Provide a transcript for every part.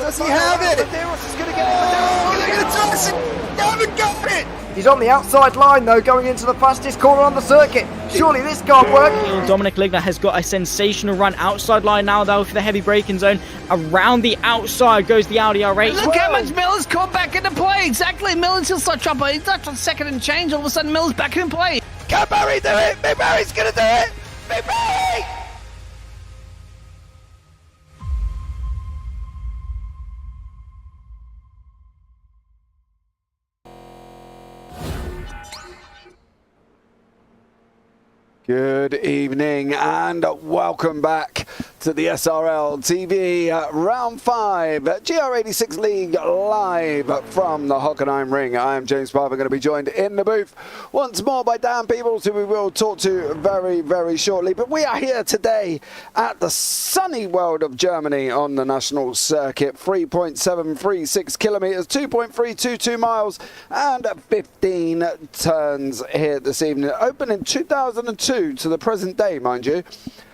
Does he have it? Medeiros is going to get it. Look at the They haven't got it! He's on the outside line though, going into the fastest corner on the circuit. Surely this can't work. Dominic Ligner has got a sensational run outside line now though for the heavy braking zone. Around the outside goes the Audi R8. Look how much Miller's come back into play. Exactly, Miller's still start trouble. He's not second and change. All of a sudden, Miller's back in play. Can Barry do it? Big Barry's going to do it! Big Barry! Good evening and welcome back to the SRL TV Round 5 GR86 League live from the Hockenheim Ring. I am James Parfitt, going to be joined in the booth once more by Daan Pepels, who we will talk to very, very shortly. But we are here today at the sunny world of Germany on the national circuit. 3.736 kilometres, 2.322 miles and 15 turns here this evening. Opened in 2002 to the present day, mind you.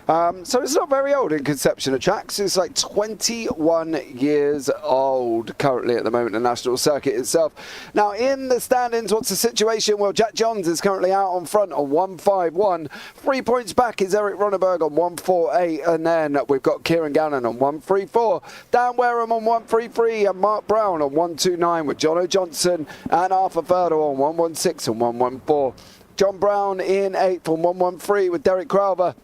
So it's not very old in conception of tracks. It's like 21 years old currently at the moment, the national circuit itself. Now in the standings, what's the situation? Well, Jack Johns is currently out on front on 151. 3 points back is Eric Ronneberg on 148, and then we've got Kieran Gannon on 134, Dan Wareham on 133, and Mark Brown on 129 with Jono Johnson and Arthur Ferdel on 116 and 114. John Brown in 8th on 113 with Derek Crowther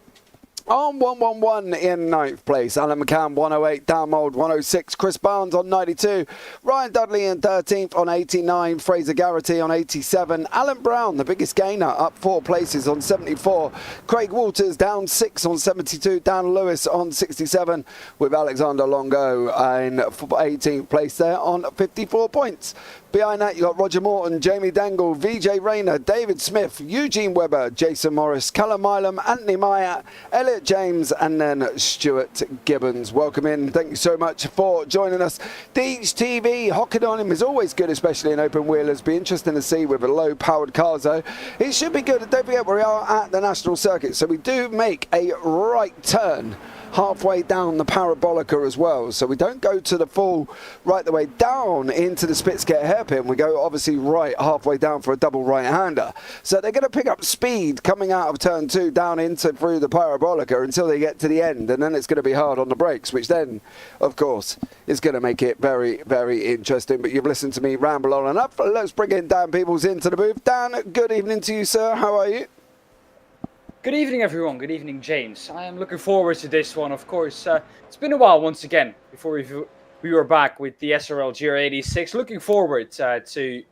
on 111 in 9th place. Alan McCann 108, Dan Mould 106, Chris Barnes on 92, Ryan Dudley in 13th on 89, Fraser Garrity on 87, Alan Brown, the biggest gainer, up 4 places on 74, Craig Walters down 6 on 72, Dan Lewis on 67 with Alexander Longo in 18th place there on 54 points. Behind that, you got Roger Morton, Jamie Dangle, VJ Rayner, David Smith, Eugene Webber, Jason Morris, Callum Milam, Anthony Meyer, Elliot James, and then Stuart Gibbons. Welcome in. Thank you so much for joining us. Deej TV, Hockenheim is always good, especially in open wheelers. Be interesting to see with a low-powered car, though. It should be good. Don't forget, we are at the national circuit, so we do make a right turn halfway down the Parabolica as well, so we don't go to the full right the way down into the Spitzkete hairpin. We go obviously right halfway down for a double right-hander, so they're going to pick up speed coming out of turn 2 down into through the Parabolica until they get to the end, and then it's going to be hard on the brakes, which then of course is going to make it very, very interesting. But you've listened to me ramble on enough. Let's bring in Daan Pepels into the booth. Dan, good evening to you, sir. How are you? Good evening, everyone. Good evening, James. I am looking forward to this one, of course. It's been a while once again before we were back with the SRL GR86. Looking forward to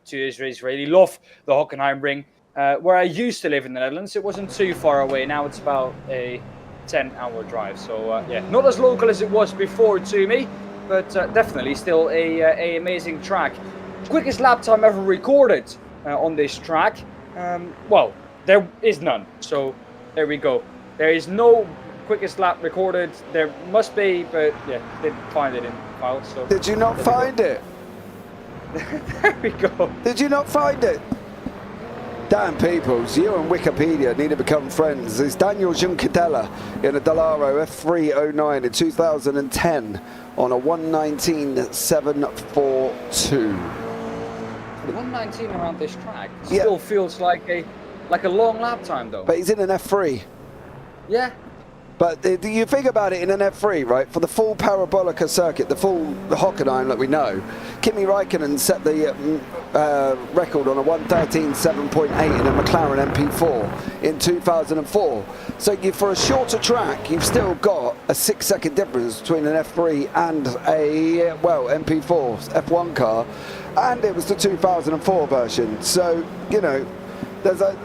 this race. Really love the Hockenheim Ring, where I used to live in the Netherlands. It wasn't too far away. Now it's about a 10-hour drive. So yeah, not as local as it was before to me, but definitely still a amazing track. Quickest lap time ever recorded on this track. Well, there is none. So there we go. There is no quickest lap recorded. There must be, but yeah, didn't find it in the file. So did you not find it? There we go. Did you not find it? Daan Pepels, you and Wikipedia need to become friends. There's Daniel Juncadella in a Dallara F309 in 2010 on a 119.742. 119 around this track still feels like a long lap time though. But he's in an F3. Yeah. But you think about it in an F3, right? For the full Parabolica circuit, the full Hockenheim that we know, Kimi Räikkönen set the record on a 113.7.8 in a McLaren MP4 in 2004. So for a shorter track, you've still got a 6-second difference between an F3 and a, well, MP4 F1 car. And it was the 2004 version. So, you know, there's a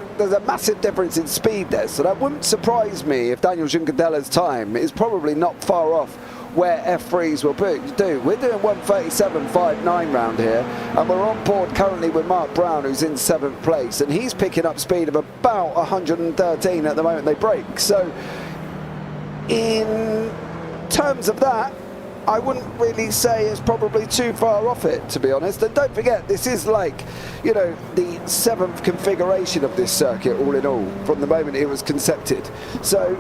massive difference in speed there, so that wouldn't surprise me if Daniel Juncadella's time is probably not far off where F3s will do. We're doing 137.59 round here, and we're on board currently with Mark Brown, who's in 7th place, and he's picking up speed of about 113 at the moment they break. So in terms of that, I wouldn't really say it's probably too far off it, to be honest. And don't forget, this is like, you know, the 7th configuration of this circuit, all in all, from the moment it was concepted. So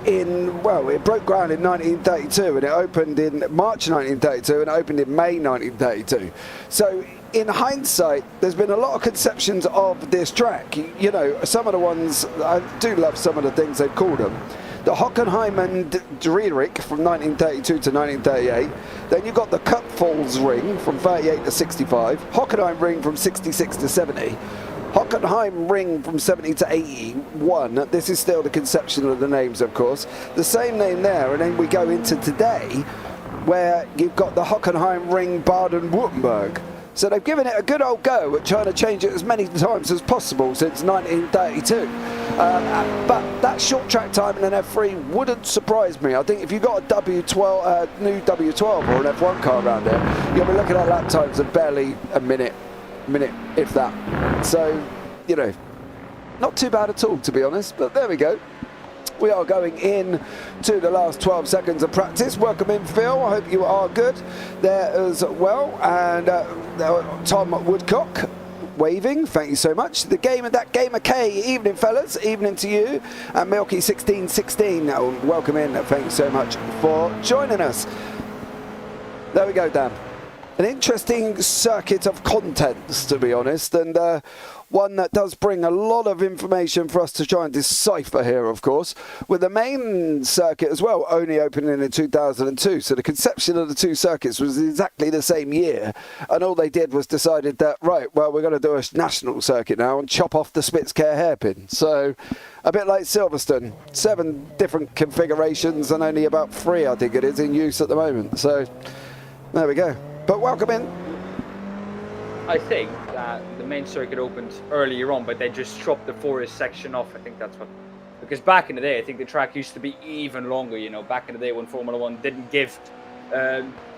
it broke ground in 1932 and it opened in March 1932 and it opened in May 1932. So in hindsight, there's been a lot of conceptions of this track. You know, some of the ones, I do love some of the things they've called them. The Hockenheim and Dreieck from 1932 to 1938. Then you've got the Cup Falls Ring from 38 to 65. Hockenheim Ring from 66 to 70. Hockenheim Ring from 70 to 81. This is still the conception of the names, of course. The same name there, and then we go into today, where you've got the Hockenheim Ring Baden-Württemberg. So they've given it a good old go at trying to change it as many times as possible since 1932. But that short track time in an F3 wouldn't surprise me. I think if you've got a W12, new W12 or an F1 car around there, you'll be looking at lap times of barely a minute if that. So, you know, not too bad at all, to be honest, but there we go. We are going in to the last 12 seconds of practice. Welcome in, Phil. I hope you are good there as well. And Tom Woodcock waving. Thank you so much. The game of that Gamer K. Evening, fellas. Evening to you. And Milky1616. Welcome in. Thank you so much for joining us. There we go, Dan. An interesting circuit of contents, to be honest, and one that does bring a lot of information for us to try and decipher here, of course, with the main circuit as well only opening in 2002. So the conception of the two circuits was exactly the same year, and all they did was decided that, right, well, we're going to do a national circuit now and chop off the Spitzkare hairpin. So a bit like Silverstone, 7 different configurations and only about 3, I think it is, in use at the moment. So there we go. But welcome in. I think that the main circuit opened earlier on, but they just chopped the forest section off. I think that's what, because back in the day, I think the track used to be even longer. You know, back in the day when Formula One didn't give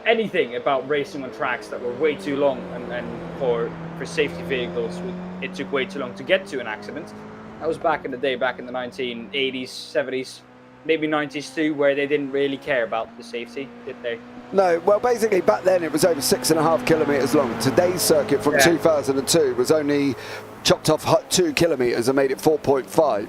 anything about racing on tracks that were way too long, and for safety vehicles, it took way too long to get to an accident. That was back in the day, back in the 1980s, 70s, maybe 90s too, where they didn't really care about the safety, did they? No, well, basically back then it was over 6.5 kilometres long. Today's circuit from 2002 was only chopped off 2 kilometres and made it 4.5.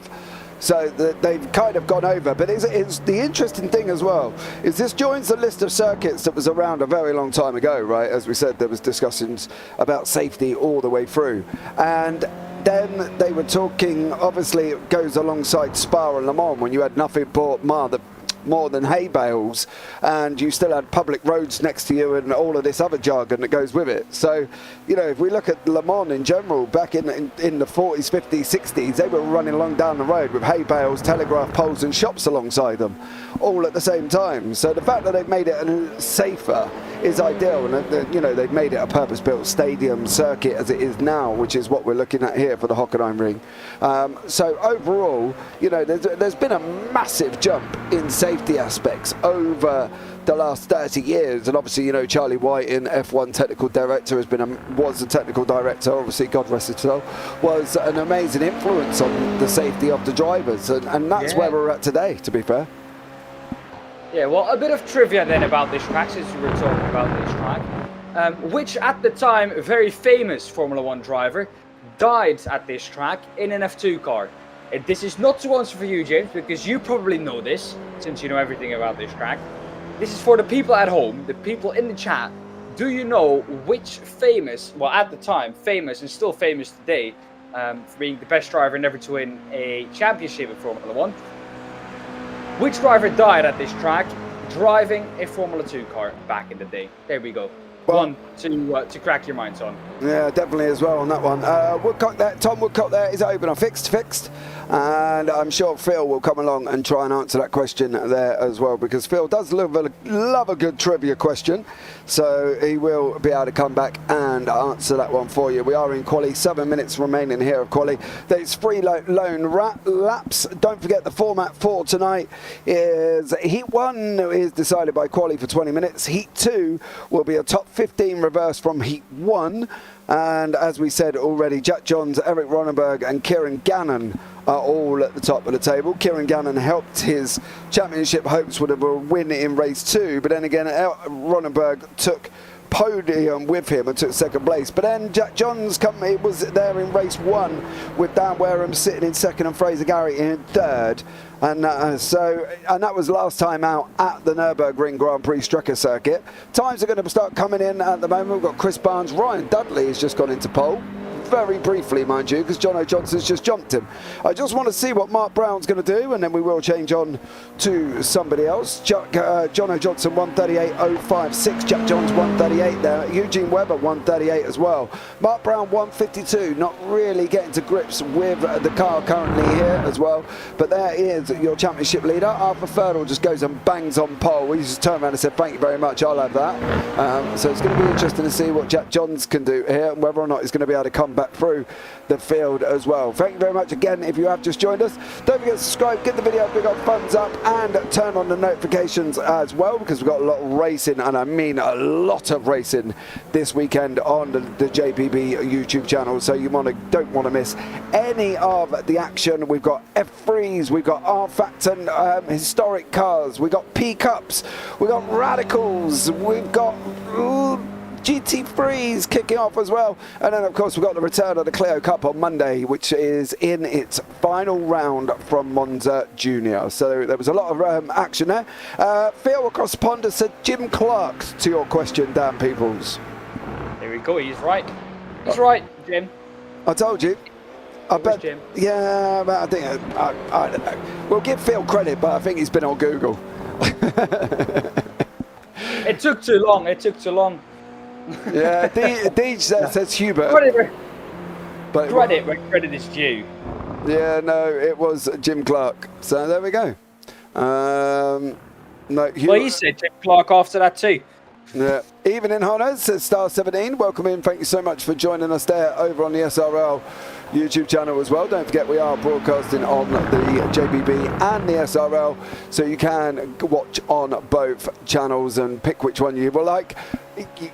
So they've kind of gone over. But it's the interesting thing as well is this joins the list of circuits that was around a very long time ago, right? As we said, there was discussions about safety all the way through. And then they were talking, obviously it goes alongside Spa and Le Mans when you had nothing but more than hay bales, and you still had public roads next to you and all of this other jargon that goes with it. So, you know, if we look at Le Mans in general, back in the 40s, 50s, 60s, they were running along down the road with hay bales, telegraph poles and shops alongside them, all at the same time. So the fact that they've made it safer is ideal, and you know, they've made it a purpose-built stadium circuit as it is now, which is what we're looking at here for the Hockenheim Ring. So overall, you know, there's been a massive jump in safety aspects over the last 30 years, and obviously, you know, Charlie White, in F1 technical director, was a technical director, obviously, God rest his soul, was an amazing influence on the safety of the drivers, and that's where we're at today, to be fair. Yeah, well, a bit of trivia then about this track, since we were talking about this track, which at the time, a very famous Formula One driver died at this track in an F2 car. And this is not to answer for you, James, because you probably know this, since you know everything about this track. This is for the people at home, the people in the chat. Do you know which famous, well, at the time, famous and still famous today, for being the best driver never to win a championship in Formula One, which driver died at this track driving a Formula 2 car back in the day? There we go. Well, one to crack your minds on. Yeah, definitely as well on that one. Woodcock there, Tom Woodcock there, is it open or fixed? And I'm sure Phil will come along and try and answer that question there as well, because Phil does love a good trivia question, so he will be able to come back and answer that one for you. We are in quali, 7 minutes remaining here of quali. There's 3 lone laps. Don't forget the format for tonight is Heat 1 is decided by quali for 20 minutes. Heat 2 will be a top 15 reverse from Heat 1. And as we said already, Jack Johns, Eric Ronenberg and Kieran Gannon are all at the top of the table. Kieran Gannon helped his championship hopes with a win in race 2, but then again Ronenberg took podium with him and took second place. But then Jack Johns' company was there in race 1 with Dan Wareham sitting in second and Fraser Garrett in third. And and that was last time out at the Nürburgring Grand Prix Strecker circuit. Times are going to start coming in at the moment. We've got Chris Barnes. Ryan Dudley has just gone into pole. Very briefly, mind you, because Jono Johnson's just jumped him. I just want to see what Mark Brown's going to do, and then we will change on to somebody else. Jono Johnson 138.056, Jack Johns 138 there, Eugene Webber 138 as well. Mark Brown 152, not really getting to grips with the car currently here as well. But there is your championship leader. Arthur Ferdel just goes and bangs on pole. He just turned around and said, "Thank you very much, I'll have that." So it's going to be interesting to see what Jack Johns can do here, and whether or not he's going to be able to come back through the field as well. Thank you very much again if you have just joined us. Don't forget to subscribe, give the video a big old thumbs up, and turn on the notifications as well, because we've got a lot of racing, and I mean a lot of racing this weekend on the JPB YouTube channel, so you don't want to miss any of the action. We've got F3s, we've got R-Factor historic cars, we've got P-Cups, we've got Radicals, we've got GT3s kicking off as well, and then of course we've got the return of the Clio Cup on Monday, which is in its final round from Monza Junior. So there was a lot of action there. Phil across the pond has said Jim Clark to your question, Dan Pepels. There we go, he's right. He's right, Jim. I told you. I bet. Jim. Yeah, but I think I don't know. We'll give Phil credit, but I think he's been on Google. It took too long. It took too long. Yeah, Deej says Hubert. But credit where credit is due. Yeah, no, it was Jim Clark. So there we go. No, Well, he said Jim Clark after that too. Yeah. Evening Honours says Star 17. Welcome in. Thank you so much for joining us there over on the SRL YouTube channel as well. Don't forget we are broadcasting on the JPB and the SRL, so you can watch on both channels and pick which one you will like.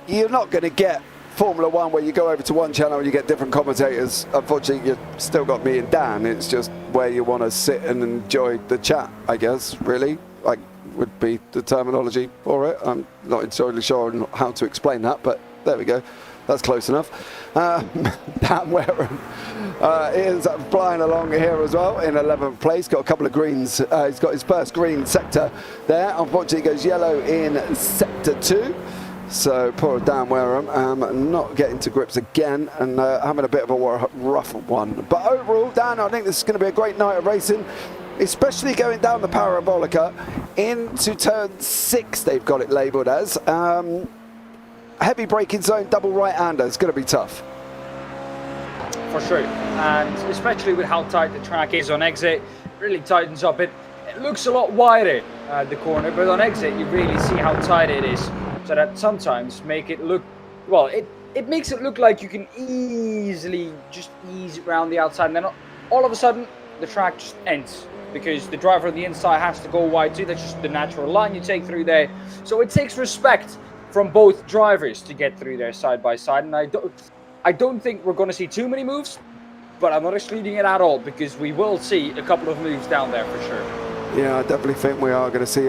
You're not going to get Formula One where you go over to one channel and you get different commentators. Unfortunately, you've still got me and Dan. It's just where you want to sit and enjoy the chat, I guess, really. Like, would be the terminology for it. I'm not entirely sure on how to explain that, but there we go. That's close enough. Dan Wareham is flying along here as well in 11th place. Got a couple of greens. He's got his first green sector there. Unfortunately, he goes yellow in sector 2. So poor Dan Wareham not getting to grips again and having a bit of a rough one. But overall, Dan, I think this is going to be a great night of racing, especially going down the Parabolica into turn 6, they've got it labelled as. Heavy braking zone, double right-hander. It's going to be tough. For sure. And especially with how tight the track is on exit, it really tightens up. It looks a lot wider the corner, but on exit you really see how tight it is. So that sometimes make it look, well, it makes it look like you can easily just ease around the outside, and then all of a sudden the track just ends because the driver on the inside has to go wide too. That's just the natural line you take through there. So it takes respect from both drivers to get through there side by side, and I don't think we're going to see too many moves, but I'm not excluding it at all because we will see a couple of moves down there for sure. Yeah, I definitely think we are going to see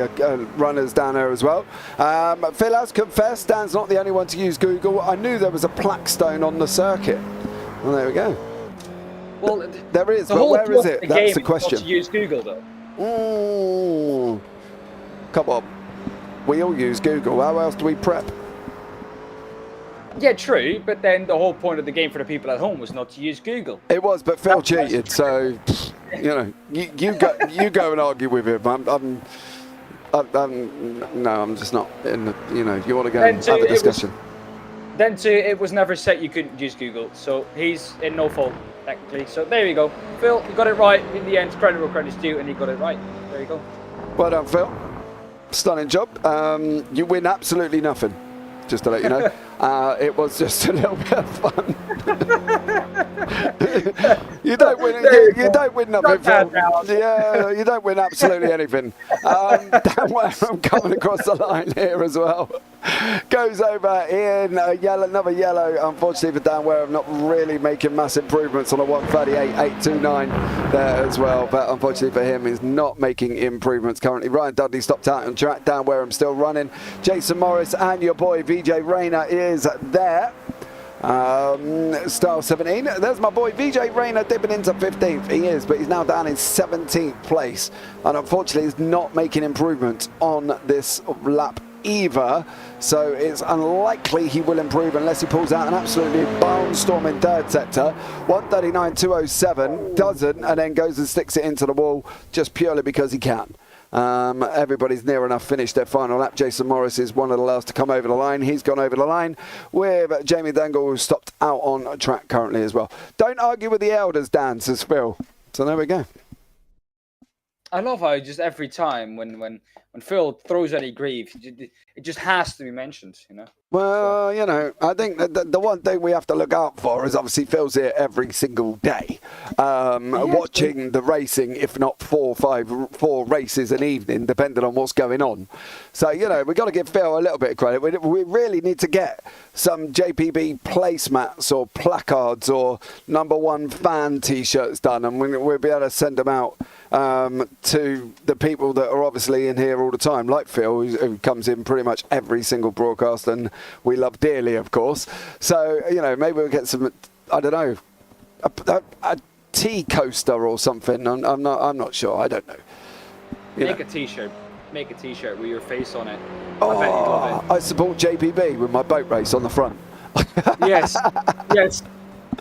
runners down there as well. Phil has confessed Dan's not the only one to use Google. I knew there was a Plaquestone on the circuit. Well, there we go. Well, there is, but where is it? That's the question. To use Google though. Come on. We all use Google. How else do we prep? Yeah, true, but then the whole point of the game for the people at home was not to use Google. It was, but Phil cheated, so you know, you go and argue with him. I'm just not in the, you know, you want to go and have a discussion. Then too, it was never set you couldn't use Google, so he's in no fault technically. So there you go, Phil, you got it right in the end. Credit where credit's due, and you got it right. There you go. Well done, Phil. Stunning job. You win absolutely nothing, just to let you know. It was just a little bit of fun. You don't win. You don't win nothing, Phil. Yeah, you don't win absolutely anything. Dan Wareham coming across the line here as well. Goes over in another yellow. Unfortunately for Dan Wareham, not really making mass improvements on a 138.829 there as well. But unfortunately for him, he's not making improvements currently. Ryan Dudley stopped out on track. Dan Wareham still running. Jason Morris and your boy VJ Rayner is there. Style 17. There's my boy VJ Rayner dipping into 15th. He is, but he's now down in 17th place. And unfortunately, he's not making improvements on this lap either. So it's unlikely he will improve unless he pulls out an absolutely barnstorming third sector. 139.207 doesn't, and then goes and sticks it into the wall just purely because he can. Everybody's near enough finished their final lap. Jason Morris is one of the last to come over the line. He's gone over the line with Jamie Dangle, who's stopped out on track currently as well. Don't argue with the elders, Dan, says Phil. So there we go. I love how just every time when Phil throws any grief, it just has to be mentioned, you know. Well, you know, I think that the one thing we have to look out for is obviously Phil's here every single day, watching the racing, if not four races an evening, depending on what's going on. So, you know, we've got to give Phil a little bit of credit. We really need to get some JPB placemats or placards or #1 fan T-shirts done, and we'll be able to send them out to the people that are obviously in here all the time, like Phil, who comes in pretty much every single broadcast, and we love dearly, of course. So, you know, maybe we'll get some, I don't know, a tea coaster or something. I'm not sure. I don't know. Make a T-shirt. Make a T-shirt with your face on it. I bet you'd love it. I support JPB with my boat race on the front. Yes. Yes.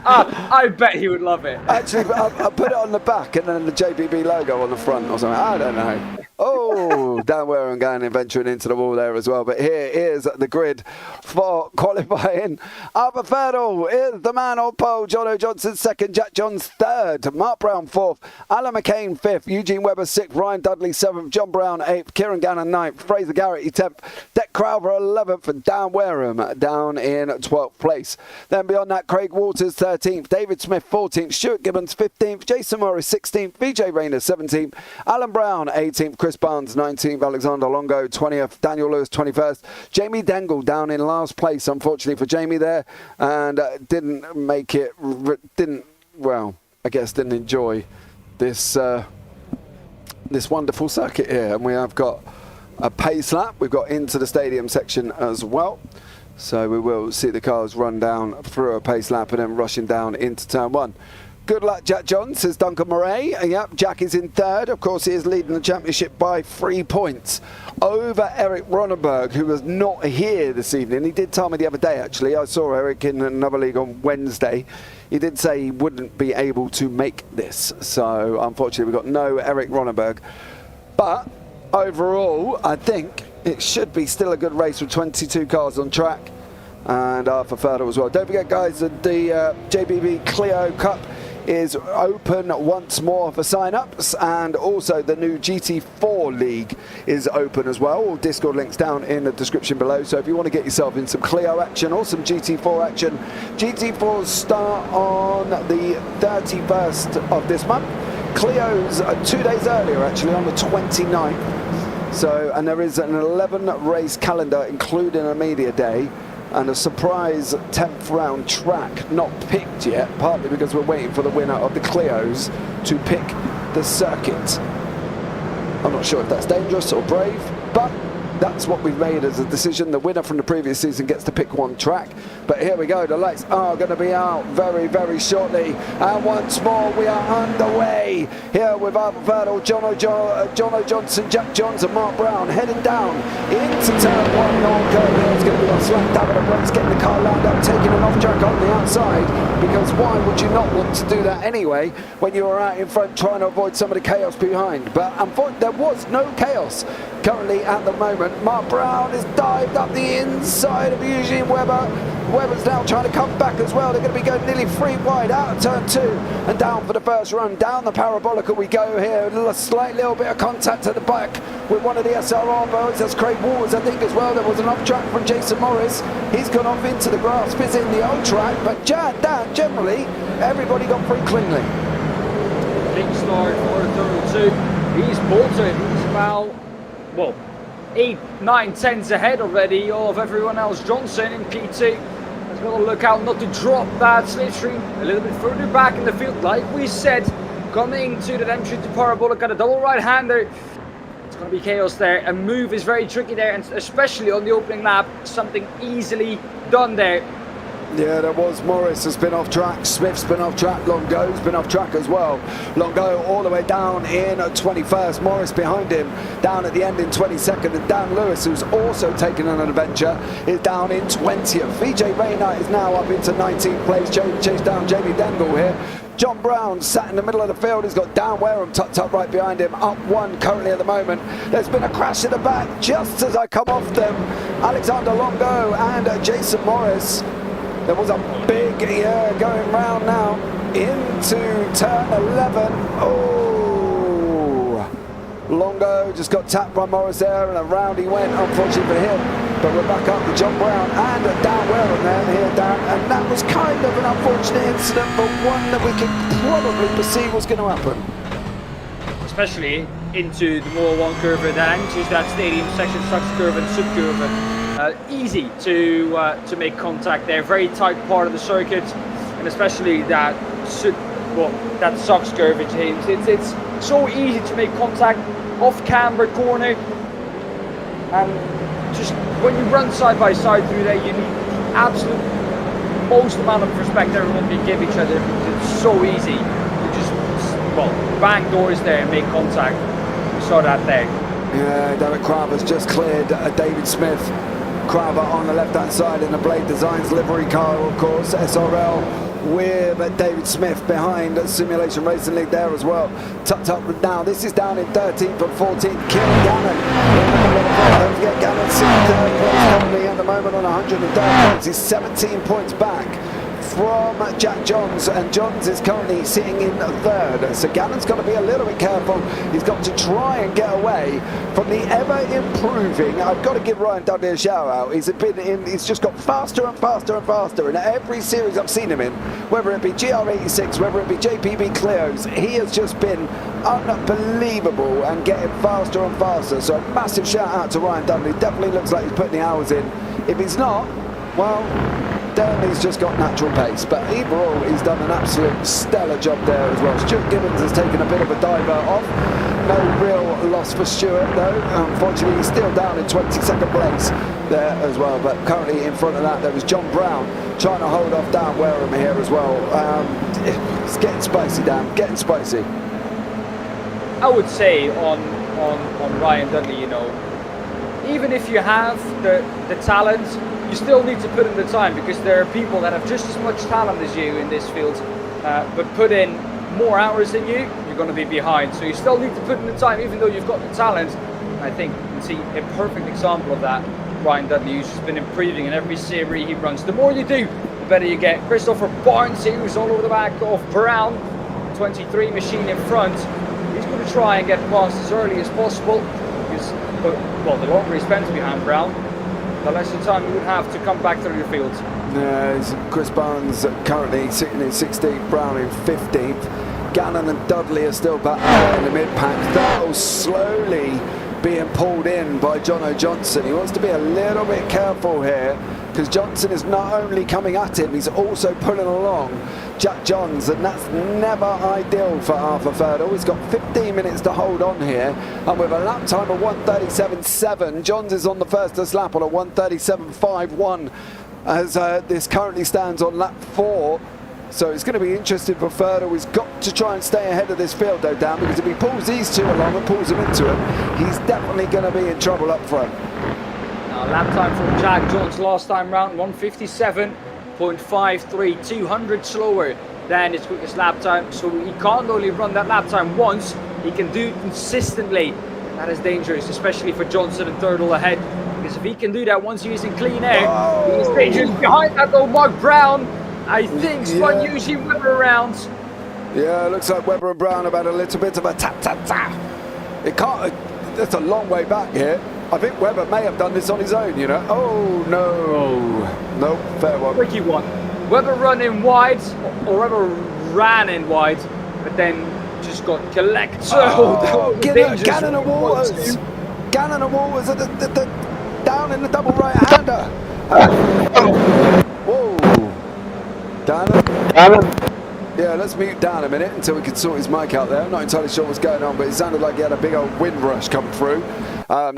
I bet he would love it. Actually, I'll put it on the back and then the JPB logo on the front or something. I don't know. Oh, Dan Wareham going and venturing into the wall there as well. But here is the grid for qualifying. Arthur Ferdle is the man on pole. Jono Johnson second. Jack Johns third. Mark Brown fourth. Alan McCain fifth. Eugene Webber sixth. Ryan Dudley seventh. John Brown eighth. Kieran Gannon ninth. Fraser Garrity 10th. Deck Crowther 11th. And Dan Wareham down in 12th place. Then beyond that, Craig Waters 13th. David Smith 14th. Stuart Gibbons 15th. Jason Morris 16th. VJ Rayner 17th. Alan Brown 18th. Chris Barnes 19th, Alexander Longo 20th, Daniel Lewis 21st, Jamie Dangle down in last place, unfortunately for Jamie there, and didn't make it, didn't enjoy this this wonderful circuit here. And we have got a pace lap, we've got into the stadium section as well, so we will see the cars run down through a pace lap and then rushing down into turn one. Good luck, Jack John, says Duncan Murray. Yep, Jack is in third. Of course, he is leading the championship by 3 points over Eric Ronenberg, who was not here this evening. He did tell me the other day, actually. I saw Eric in another league on Wednesday. He did say he wouldn't be able to make this. So, unfortunately, we've got no Eric Ronenberg. But, overall, I think it should be still a good race with 22 cars on track. And Arthur Ferdle as well. Don't forget, guys, that the JPB Clio Cup is open once more for sign-ups, and also the new GT4 League is open as well. All Discord links down in the description below, so if you want to get yourself in some Clio action or some GT4 action, GT4s start on the 31st of this month. Clio's 2 days earlier, actually, on the 29th. So, and there is an 11 race calendar, including a media day, and a surprise 10th round track not picked yet, partly because we're waiting for the winner of the Clios to pick the circuit. I'm not sure if that's dangerous or brave, but that's what we've made as a decision. The winner from the previous season gets to pick one track. But here we go, the lights are going to be out very, very shortly. And once more, we are underway here with Arthur Ferdle, Jono Johnson, Jack Johns and Mark Brown heading down into turn one. Long curve here. It's going to be a slap dab at the brakes, getting the car lined up, taking an off track on the outside. Because why would you not want to do that anyway when you are out in front trying to avoid some of the chaos behind? But unfortunately, there was no chaos currently at the moment. Mark Brown has dived up the inside of Eugene Webber. Webber's now trying to come back as well. They're going to be going nearly 3 wide out of turn 2 and down for the first run. Down the parabolical we go here. A slight little bit of contact at the back with one of the SRL boys. That's Craig Waters, I think, as well. There was an off track from Jason Morris. He's gone off into the grass, visiting the old track. But Dan, generally, everybody got pretty cleanly. Big start for turn 2. He's bolted. He's about, well, 8, 9 tenths ahead already of everyone else. Johnson in P2 has got to look out not to drop that slipstream a little bit further back in the field. Like we said, coming to the entry to parabolic, got a double right-hander. It's going to be chaos there. A move is very tricky there, and especially on the opening lap, something easily done there. Yeah, there was Morris has been off track, Smith's been off track, Longo's been off track as well. Longo all the way down in 21st, Morris behind him, down at the end in 22nd, and Dan Lewis, who's also taken on an adventure, is down in 20th. VJ Raynard is now up into 19th place, chased down Jamie Dengle here. John Brown sat in the middle of the field. He's got Dan Wareham tucked up right behind him, up one currently at the moment. There's been a crash in the back just as I come off them. Alexander Longo and Jason Morris. There was a big going round now into turn 11. Oh, Longo just got tapped by Morris there, and around he went, unfortunately for him. But we're back up with John Brown and Dan Wareham there, here Dan, and that was kind of an unfortunate incident, but one that we could probably perceive was going to happen. Especially into the Moor 1 curve then, choose that stadium section, sucks curve and sub curve. Easy to make contact there, very tight part of the circuit, and especially that that sucks curve, James. It's so easy to make contact off camber corner, and just when you run side by side through there, you need the absolute most amount of respect everyone can give each other. It's so easy to just bang doors there and make contact. We saw that there. Yeah, Derek Craver's just cleared David Smith. Craver on the left-hand side in the Blade Designs livery car, of course. SRL with David Smith behind Simulation Racing League there as well. Tucked up now. This is down in 13th and 14th. Kieran Gannon. Don't forget Gannon, 3rd place currently at the moment on 103 points. He's 17 points back from Jack Johns, and Johns is currently sitting in 3rd. So Gannon's got to be a little bit careful. He's got to try and get away from the ever-improving. I've got to give Ryan Dudley a shout-out. He's just got faster and faster and faster in every series I've seen him in, whether it be GR86, whether it be JPB Clios. He has just been unbelievable and getting faster and faster. So a massive shout-out to Ryan Dudley. Definitely looks like he's putting the hours in. If he's not, well, then he's just got natural pace, but either or, he's done an absolute stellar job there as well. Stuart Gibbons has taken a bit of a diver off. No real loss for Stuart though. Unfortunately, he's still down in 22nd place there as well, but currently in front of that there was John Brown trying to hold off Dan Wareham here as well. It's getting spicy, Dan, getting spicy. I would say on Ryan Dudley, you know, even if you have the talent, you still need to put in the time, because there are people that have just as much talent as you in this field, but put in more hours than you, you're going to be behind. So you still need to put in the time, even though you've got the talent. I think you can see a perfect example of that. Ryan Dudley, who's just been improving in every series he runs. The more you do, the better you get. Christopher Barnes, who's all over the back of Brown, 23 machine in front. He's going to try and get past as early as possible, because, well, the longer he spends behind Brown, the less the time he would have to come back through the field. Chris Barnes currently sitting in 16th, Brown in 15th. Gannon and Dudley are still back there in the mid-pack. That'll slowly being pulled in by Jono Johnson. He wants to be a little bit careful here, because Johnson is not only coming at him, he's also pulling along Jack Johns, and that's never ideal for Arthur Ferdle. He's got 15 minutes to hold on here, and with a lap time of 1:37.7, Johns is on the fastest lap on a 1:37.51 as this currently stands on lap 4. So it's going to be interesting for Ferdle. He's got to try and stay ahead of this field though, Dan, because if he pulls these two along and pulls them into him, he's definitely going to be in trouble up front. Now lap time from Jack Johns last time round, 1:57.53, 200 slower than his quickest lap time. So he can't only run that lap time once, he can do it consistently. That is dangerous, especially for Johnson and Turtle ahead, because if he can do that once he's in clean air, he's dangerous. Behind that though, Mark Brown, I think Spun usually Weber around. Yeah, it looks like Weber and Brown have had a little bit of a tap. It can't, that's a long way back here. I think Weber may have done this on his own, you know. Oh no. No, fair one. Tricky one. Weber running wide, or Weber ran in wide, but then just got collected. Gannon and Waters. Gannon and Waters at the down in the double right-hander. Whoa. Gannon. Yeah, let's mute down a minute until we can sort his mic out there. I'm not entirely sure what's going on, but it sounded like he had a big old wind rush come through.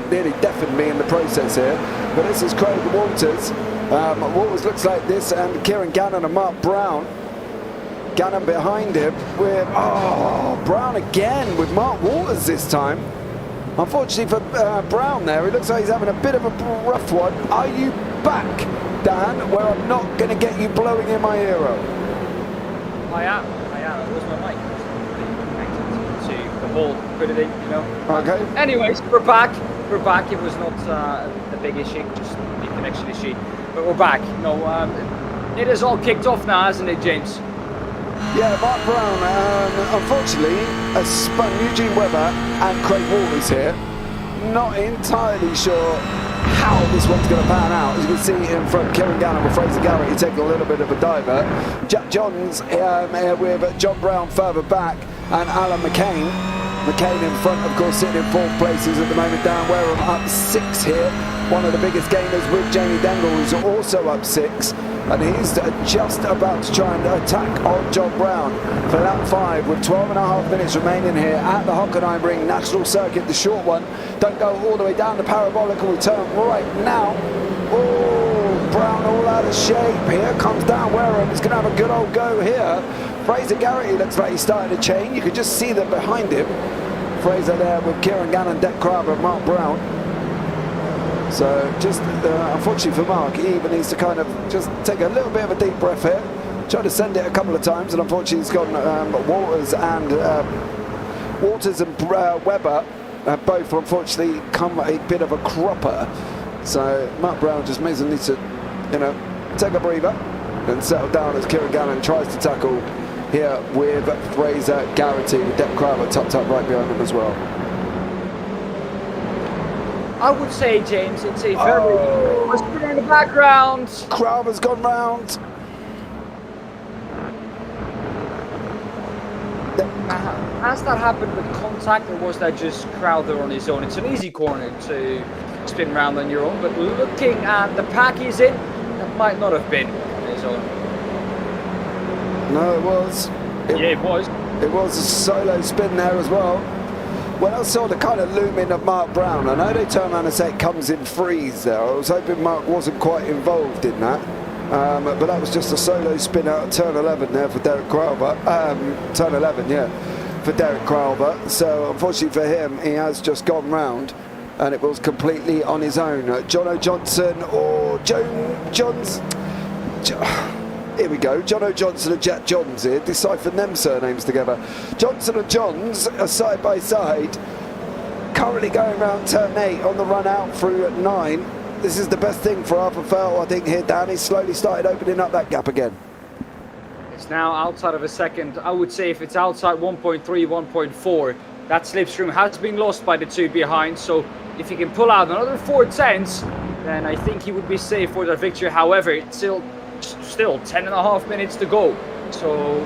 Nearly deafened me in the process here. But this is Craig Waters Walters looks like this, and Kieran Gannon and Mark Brown. Gannon behind him with, Brown again with Mark Walters this time. Unfortunately for Brown there, it looks like he's having a bit of a rough one. Are you back, Dan, where I'm not going to get you blowing in my ear out? I am. It was my mic. Connected to the whole liquidity, you know. Okay. Anyways, we're back. It was not a big issue, just the connection issue. But we're back. No, it has all kicked off now, hasn't it, James? Yeah, Mark Brown, unfortunately, has spun Eugene Webber and Craig Walters here. Not entirely sure how this one's going to pan out. As you can see in front, Kieran Gannon with Fraser Garrity taking a little bit of a diver. Jack Johns with John Brown further back, and Alan McCain. McCain in front, of course, sitting in 4th places at the moment. Down Wareham up 6 here. One of the biggest gainers with Jamie Dangle, who's also up 6. And he's just about to try and attack on John Brown for lap 5 with 12.5 minutes remaining here at the Hockenheim Ring National Circuit, the short one. Don't go all the way down the parabolic, we turn right now. Oh, Brown all out of shape. Here comes Dan Wareham. He's going to have a good old go here. Fraser Garrity looks like he's starting to chain. You can just see them behind him. Fraser there with Kieran Gannon, Deck Crowder and Mark Brown. So just unfortunately for Mark, he even needs to kind of just take a little bit of a deep breath here. Tried to send it a couple of times, and unfortunately he's gone. Walters and Webber have both unfortunately come a bit of a cropper. So Mark Brown just needs to, you know, take a breather and settle down as Kieran Gannon tries to tackle here with Fraser Garrity with Depp Crowder tucked up right behind him as well. I would say, James, it's a very... Let's put it in the background. Crowder's gone round. Has that happened with contact, or was that just Crowder on his own? It's an easy corner to spin round on your own, but looking at the pack he's in, that might not have been on his own. No, it was. It was. It was a solo spin there as well. When I saw the kind of looming of Mark Brown, I know they turn around and say it comes in freeze there. I was hoping Mark wasn't quite involved in that. But that was just a solo spin out of turn 11 there for Derek Crowther. Turn 11, yeah, for Derek Crowther. So unfortunately for him, he has just gone round, and it was completely on his own. Jono Johnson or here we go. Jono Johnson and Jack Johns here, deciphering them surnames together. Johnson and Johns are side by side, currently going around turn 8 on the run out through at 9. This is the best thing for Arthur Fell, I think, here. Dan, he's slowly started opening up that gap again. It's now outside of a second. I would say if it's outside 1.3, 1.4, that slipstream has been lost by the two behind. So if he can pull out another 4 tenths, then I think he would be safe for that victory. However, it's still 10.5 minutes to go. So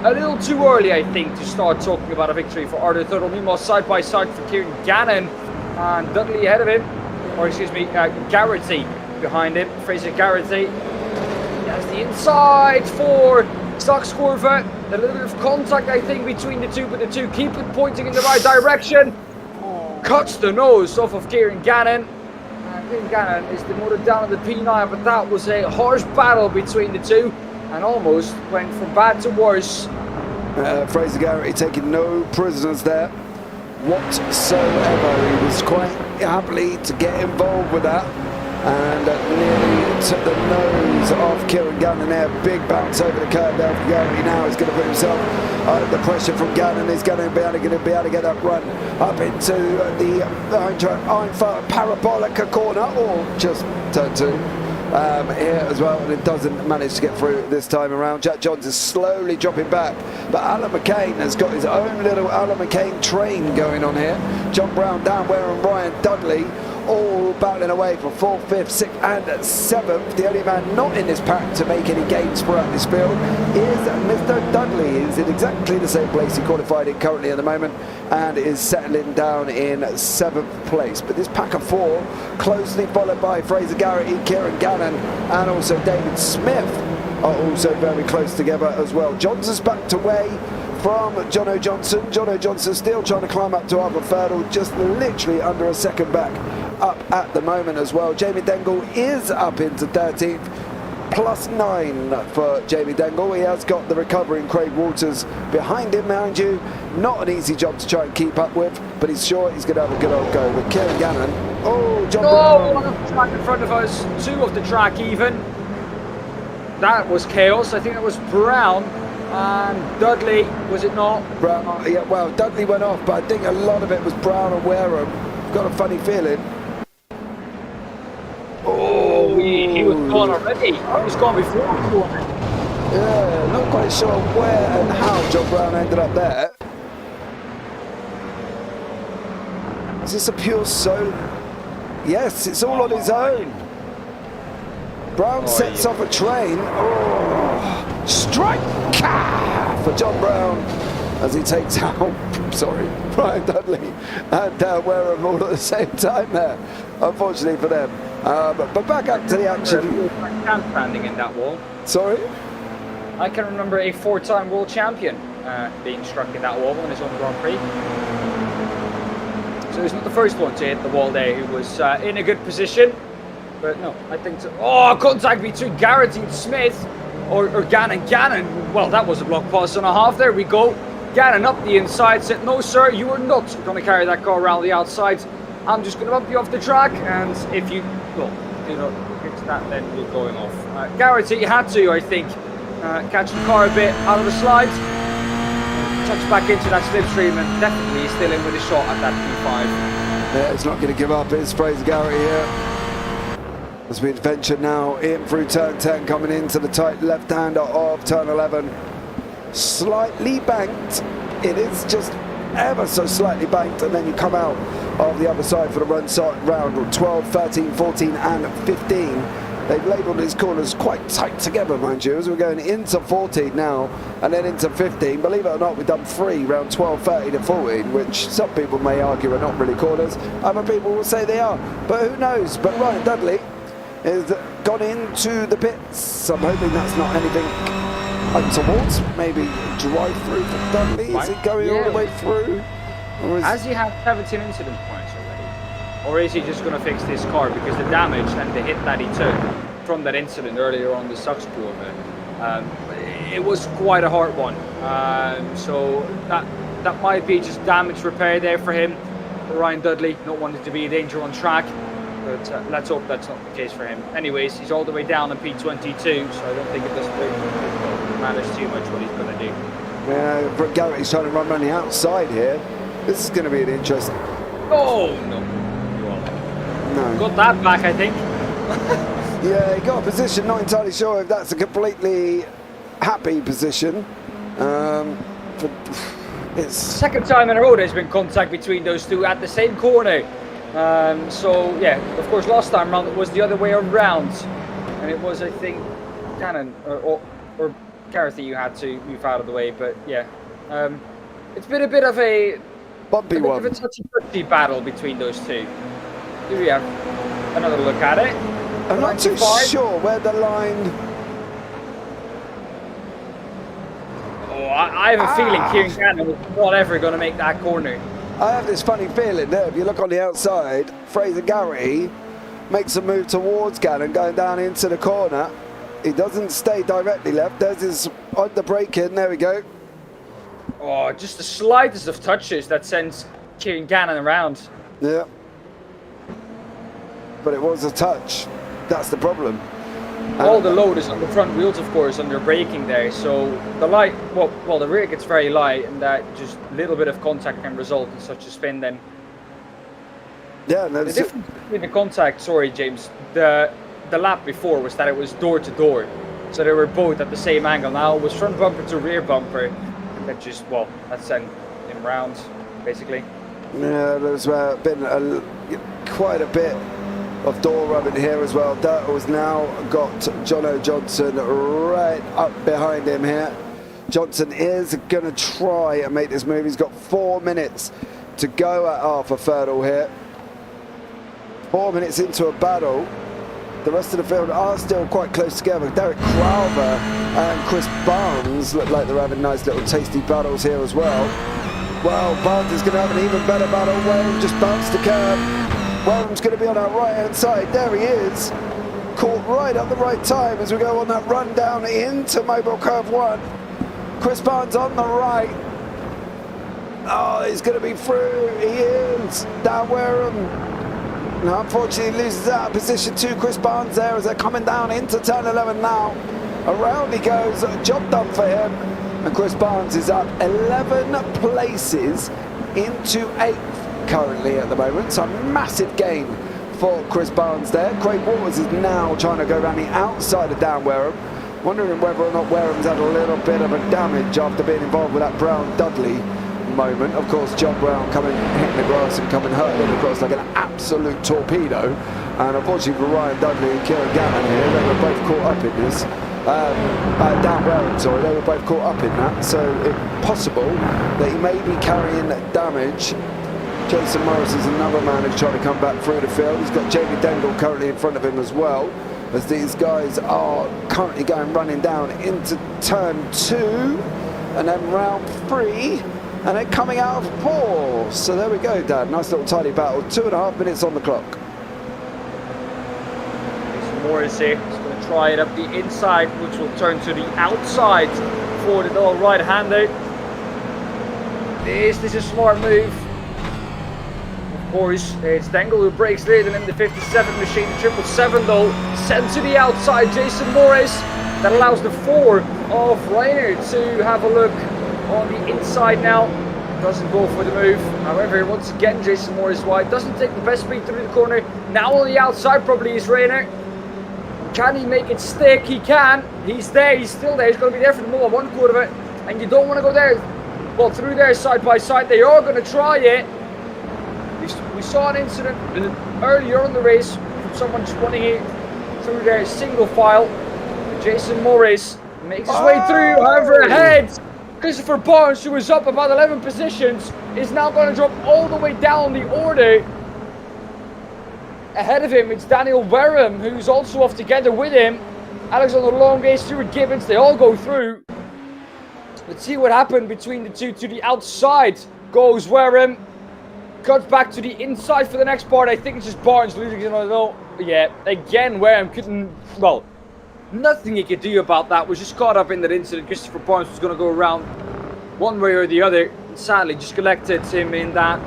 a little too early, I think, to start talking about a victory for Arthur Thurtle. Meanwhile, side by side for Kieran Gannon and Dudley ahead of him. Or excuse me, Garrity behind him. Fraser Garrity. He has the inside for Saxkorva. A little bit of contact, I think, between the two, but the two keep it pointing in the right direction. Cuts the nose off of Kieran Gannon. Kieran Gannon is demoted down in the P9, but that was a harsh battle between the two and almost went from bad to worse. Fraser Garrity taking no prisoners there whatsoever. He was quite happily to get involved with that, and nearly took the nose off Kieran Gannon there. Big bounce over the curve there for Garrity. Now he's going to put himself under the pressure from Gannon. He's going to be able to get that run up into the Eintracht Parabolica corner, or just turn 2 here as well, and it doesn't manage to get through this time around. Jack Johns is slowly dropping back, but Alan McCain has got his own little Alan McCain train going on here. John Brown, Dan Ware and Ryan Dudley all battling away for 4th, 5th, 6th and 7th. The only man not in this pack to make any gains throughout this field is Mr. Dudley. He's in exactly the same place he qualified in currently at the moment, and is settling down in 7th place. But this pack of 4, closely followed by Fraser Garrity, Kieran Gannon and also David Smith, are also very close together as well. Johns is back to way from Jono Johnson. Jono Johnson still trying to climb up to Arthur Ferdle, just literally under a second back up at the moment as well. Jamie Dengle is up into 13th, +9 for Jamie Dengle. He has got the recovering Craig Waters behind him, mind you. Not an easy job to try and keep up with, but he's sure he's going to have a good old go with Kieran Gannon. Oh, John Brown. One of the track in front of us, 2 of the track even. That was chaos. I think it was Brown and Dudley, was it not? Brown, yeah, well, Dudley went off, but I think a lot of it was Brown and Wareham. Got a funny feeling. Oh, he was gone already. He was gone before. Yeah, not quite sure where and how John Brown ended up there. Is this a pure solo? Yes, it's all on his own. Brown sets off a train. Oh, strike for John Brown as he takes out, Ryan Dudley and Wareham all at the same time there, unfortunately for them. But back up to the action. Standing in that wall. Sorry? I can remember a 4-time world champion being struck in that wall on his own Grand Prix. So he's not the first one to hit the wall there. He was in a good position. But no, I think so. Oh, contact between Garrett and Smith. Or Gannon. Gannon, well, that was a block pass and a half. There we go. Gannon up the inside said, no, sir, you are not going to carry that car around the outside. I'm just going to bump you off the track. And if you, well, you know, hit that, then you're going off. Garrett, he had to, I think, catch the car a bit out of the slides. Touch back into that slipstream, and definitely he's still in with a shot at that P5. Yeah, it's not going to give up. It's Fraser Garrett here. As we venture now in through turn 10, coming into the tight left-hander of turn 11. Slightly banked. It is just ever so slightly banked, and then you come out of the other side for the run round 12, 13, 14 and 15. They've labelled these corners quite tight together, mind you, as we're going into 14 now and then into 15. Believe it or not, we've done 3 round 12, 13 and 14, which some people may argue are not really corners. Other people will say they are, but who knows? But Ryan Dudley has gone into the pits. I'm hoping that's not anything untowards. Maybe drive through for Dudley. Is it going all the way through? Has he had 17 incident points already? Or is he just going to fix this car? Because the damage and the hit that he took from that incident earlier on the sucks to him. It was quite a hard one. So that might be just damage repair there for him. Ryan Dudley, not wanting to be a danger on track. But let's hope that's not the case for him. Anyways, he's all the way down in P22, so I don't think it doesn't matter too much what he's going to do. Yeah, but Garrett's trying to run around the outside here. This is going to be an interesting... Oh, no. No. Got that back, I think. Yeah, he got a position, not entirely sure if that's a completely happy position. It's... Second time in a row there's been contact between those two at the same corner. So, yeah, of course, last time round it was the other way around. And it was, I think, Cannon or Carthy you had to move out of the way. But, yeah, it's been a bit of a... bumpy one. Of a touchy battle between those two. Here we have another look at it. I'm not too sure where the line... Oh, I have a feeling Kieran Cannon is not ever going to make that corner. I have this funny feeling there. If you look on the outside, Fraser Garrity makes a move towards Gannon, going down into the corner. He doesn't stay directly left. There's his on the break in. There we go. Oh, just the slightest of touches that sends Kieran Gannon around. Yeah. But it was a touch. That's the problem. All the load is on the front wheels, of course, under braking there. So the light, well, the rear gets very light, and that just a little bit of contact can result in such a spin. Then. Yeah. No, the difference between the contact, sorry, James, the lap before was that it was door to door, so they were both at the same angle. Now it was front bumper to rear bumper, and that just that sent him round, basically. Yeah, there's been quite a bit of door rubbing here as well. Dirtle's now got Jono Johnson right up behind him here. Johnson is going to try and make this move. He's got 4 minutes to go at Arthur Ferdle here. 4 minutes into a battle. The rest of the field are still quite close together. Derek Crowther and Chris Barnes look like they're having nice little tasty battles here as well. Well, Barnes is going to have an even better battle. Wareham just bounced the curb. Wareham's going to be on our right-hand side. There he is. Caught right at the right time as we go on that run down into Mobile Curve 1. Chris Barnes on the right. Oh, he's going to be through. He is. Down Wareham. Now, unfortunately, loses out of position to Chris Barnes there as they're coming down into turn 11 now. Around he goes. Job done for him. And Chris Barnes is up 11 places into 8th currently at the moment. So a massive gain for Chris Barnes there. Craig Waters is now trying to go around the outside of Dan Wareham. Wondering whether or not Wareham's had a little bit of a damage after being involved with that Brown-Dudley moment. Of course, John Brown coming, hitting the grass and coming hurtling across like an absolute torpedo. And unfortunately for Ryan Dudley and Kieran Gammon here, they were both caught up in this. Dan Wareham, sorry, they were both caught up in that. So it's possible that he may be carrying damage. Jason Morris is another man who's trying to come back through the field. He's got Jamie Dengle currently in front of him as well, as these guys are currently running down into turn 2 and then round 3 and then coming out of 4. So there we go, Dan. Nice little tidy battle. 2.5 minutes on the clock. Morris here. He's going to try it up the inside, which will turn to the outside for the little right-hander. This is a smart move. Of course, it's Dengle who breaks lead, and then the 57 machine, the 777 though, sent to the outside. Jason Morris. That allows the 4 of Rainer to have a look on the inside now. Doesn't go for the move. However, once again, Jason Morris wide. Doesn't take the best speed through the corner. Now on the outside probably is Rainer. Can he make it stick? He can. He's there. He's still there. He's going to be there for the middle of 1/4 of it. And you don't want to go there. Well, through there side by side. They are going to try it. We saw an incident earlier on the race from someone just running it through their single file. Jason Morris makes his way through. However, ahead, Christopher Barnes, who was up about 11 positions, is now going to drop all the way down the order. Ahead of him, it's Daniel Wareham, who's also off together with him. Alexander Longay, Stuart Gibbons, they all go through. Let's see what happened between the two. To the outside goes Wareham. Cuts back to the inside for the next part. I think it's just Barnes losing it. Yeah, again, Wareham couldn't, well, nothing he could do about that. Was just caught up in that incident. Christopher Barnes was going to go around one way or the other. And sadly, just collected him in that.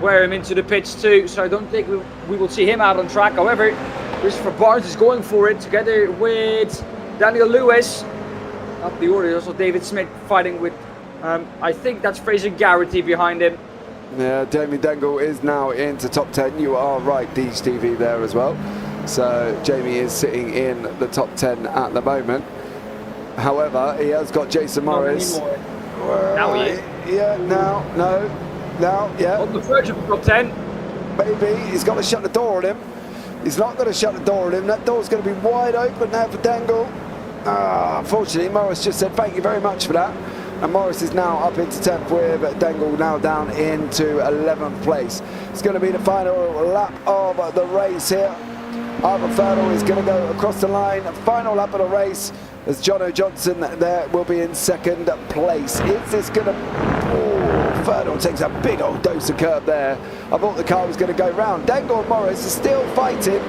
Wareham into the pitch too. So I don't think we will see him out on track. However, Christopher Barnes is going for it together with Daniel Lewis. Up the order, also David Smith fighting with, I think that's Fraser Garrity behind him. Yeah, Jamie Dengle is now into top 10. You are right, DTV there as well. So Jamie is sitting in the top 10 at the moment. However, he has got Jason Morris. Now he is. Yeah, now, yeah. On the verge of top 10. Maybe he's got to shut the door on him. He's not going to shut the door on him. That door's going to be wide open now for Dengle. Unfortunately, Morris just said thank you very much for that. And Morris is now up into 10th with Dengle now down into 11th place. It's going to be the final lap of the race here. Arthur Ferdle is going to go across the line. Final lap of the race as Jono Johnson there will be in 2nd place. Is this going to... Oh, Ferdle takes a big old dose of curb there. I thought the car was going to go round. Dengle and Morris are still fighting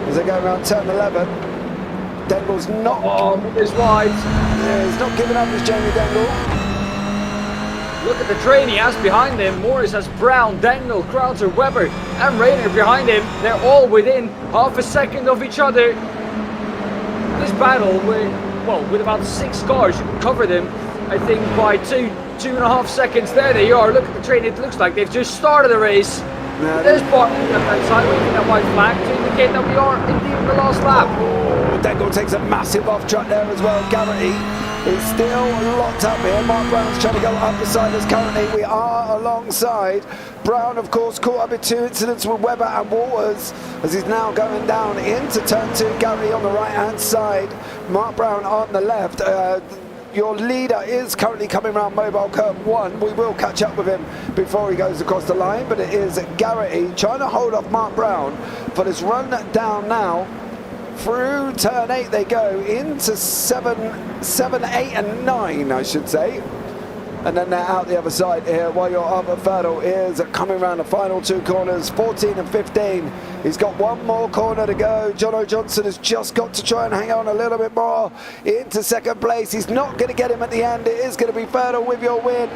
as they go around turn 11. Dengle's not... Oh, is wide. Yeah, he's not giving up as Jamie Dengle. Look at the train he has behind him. Morris has Brown, Dengle, Crowther, Webber and Rainer behind him. They're all within half a second of each other. This battle, with about 6 cars, you can cover them, I think, by 2.5 seconds. There they are. Look at the train. It looks like they've just started the race. No, there's Barton on the left side waving that white flag to indicate that we are indeed in the last lap. Oh, Dengle takes a massive off track there as well. Garrity is still locked up here. Mark Brown's trying to go up beside us currently. We are alongside. Brown, of course, caught up in 2 incidents with Webber and Waters as he's now going down into turn 2. Garrity on the right-hand side. Mark Brown on the left. Your leader is currently coming around Mobile Curve 1. We will catch up with him before he goes across the line, but it is Garrity trying to hold off Mark Brown for this run down now through turn 8 they go, into 7, 8 and 9, I should say. And then they're out the other side here, while your other Fertile is coming around the final 2 corners, 14 and 15. He's got one more corner to go. Jono Johnson has just got to try and hang on a little bit more into second place. He's not going to get him at the end. It is going to be Fertile with your win.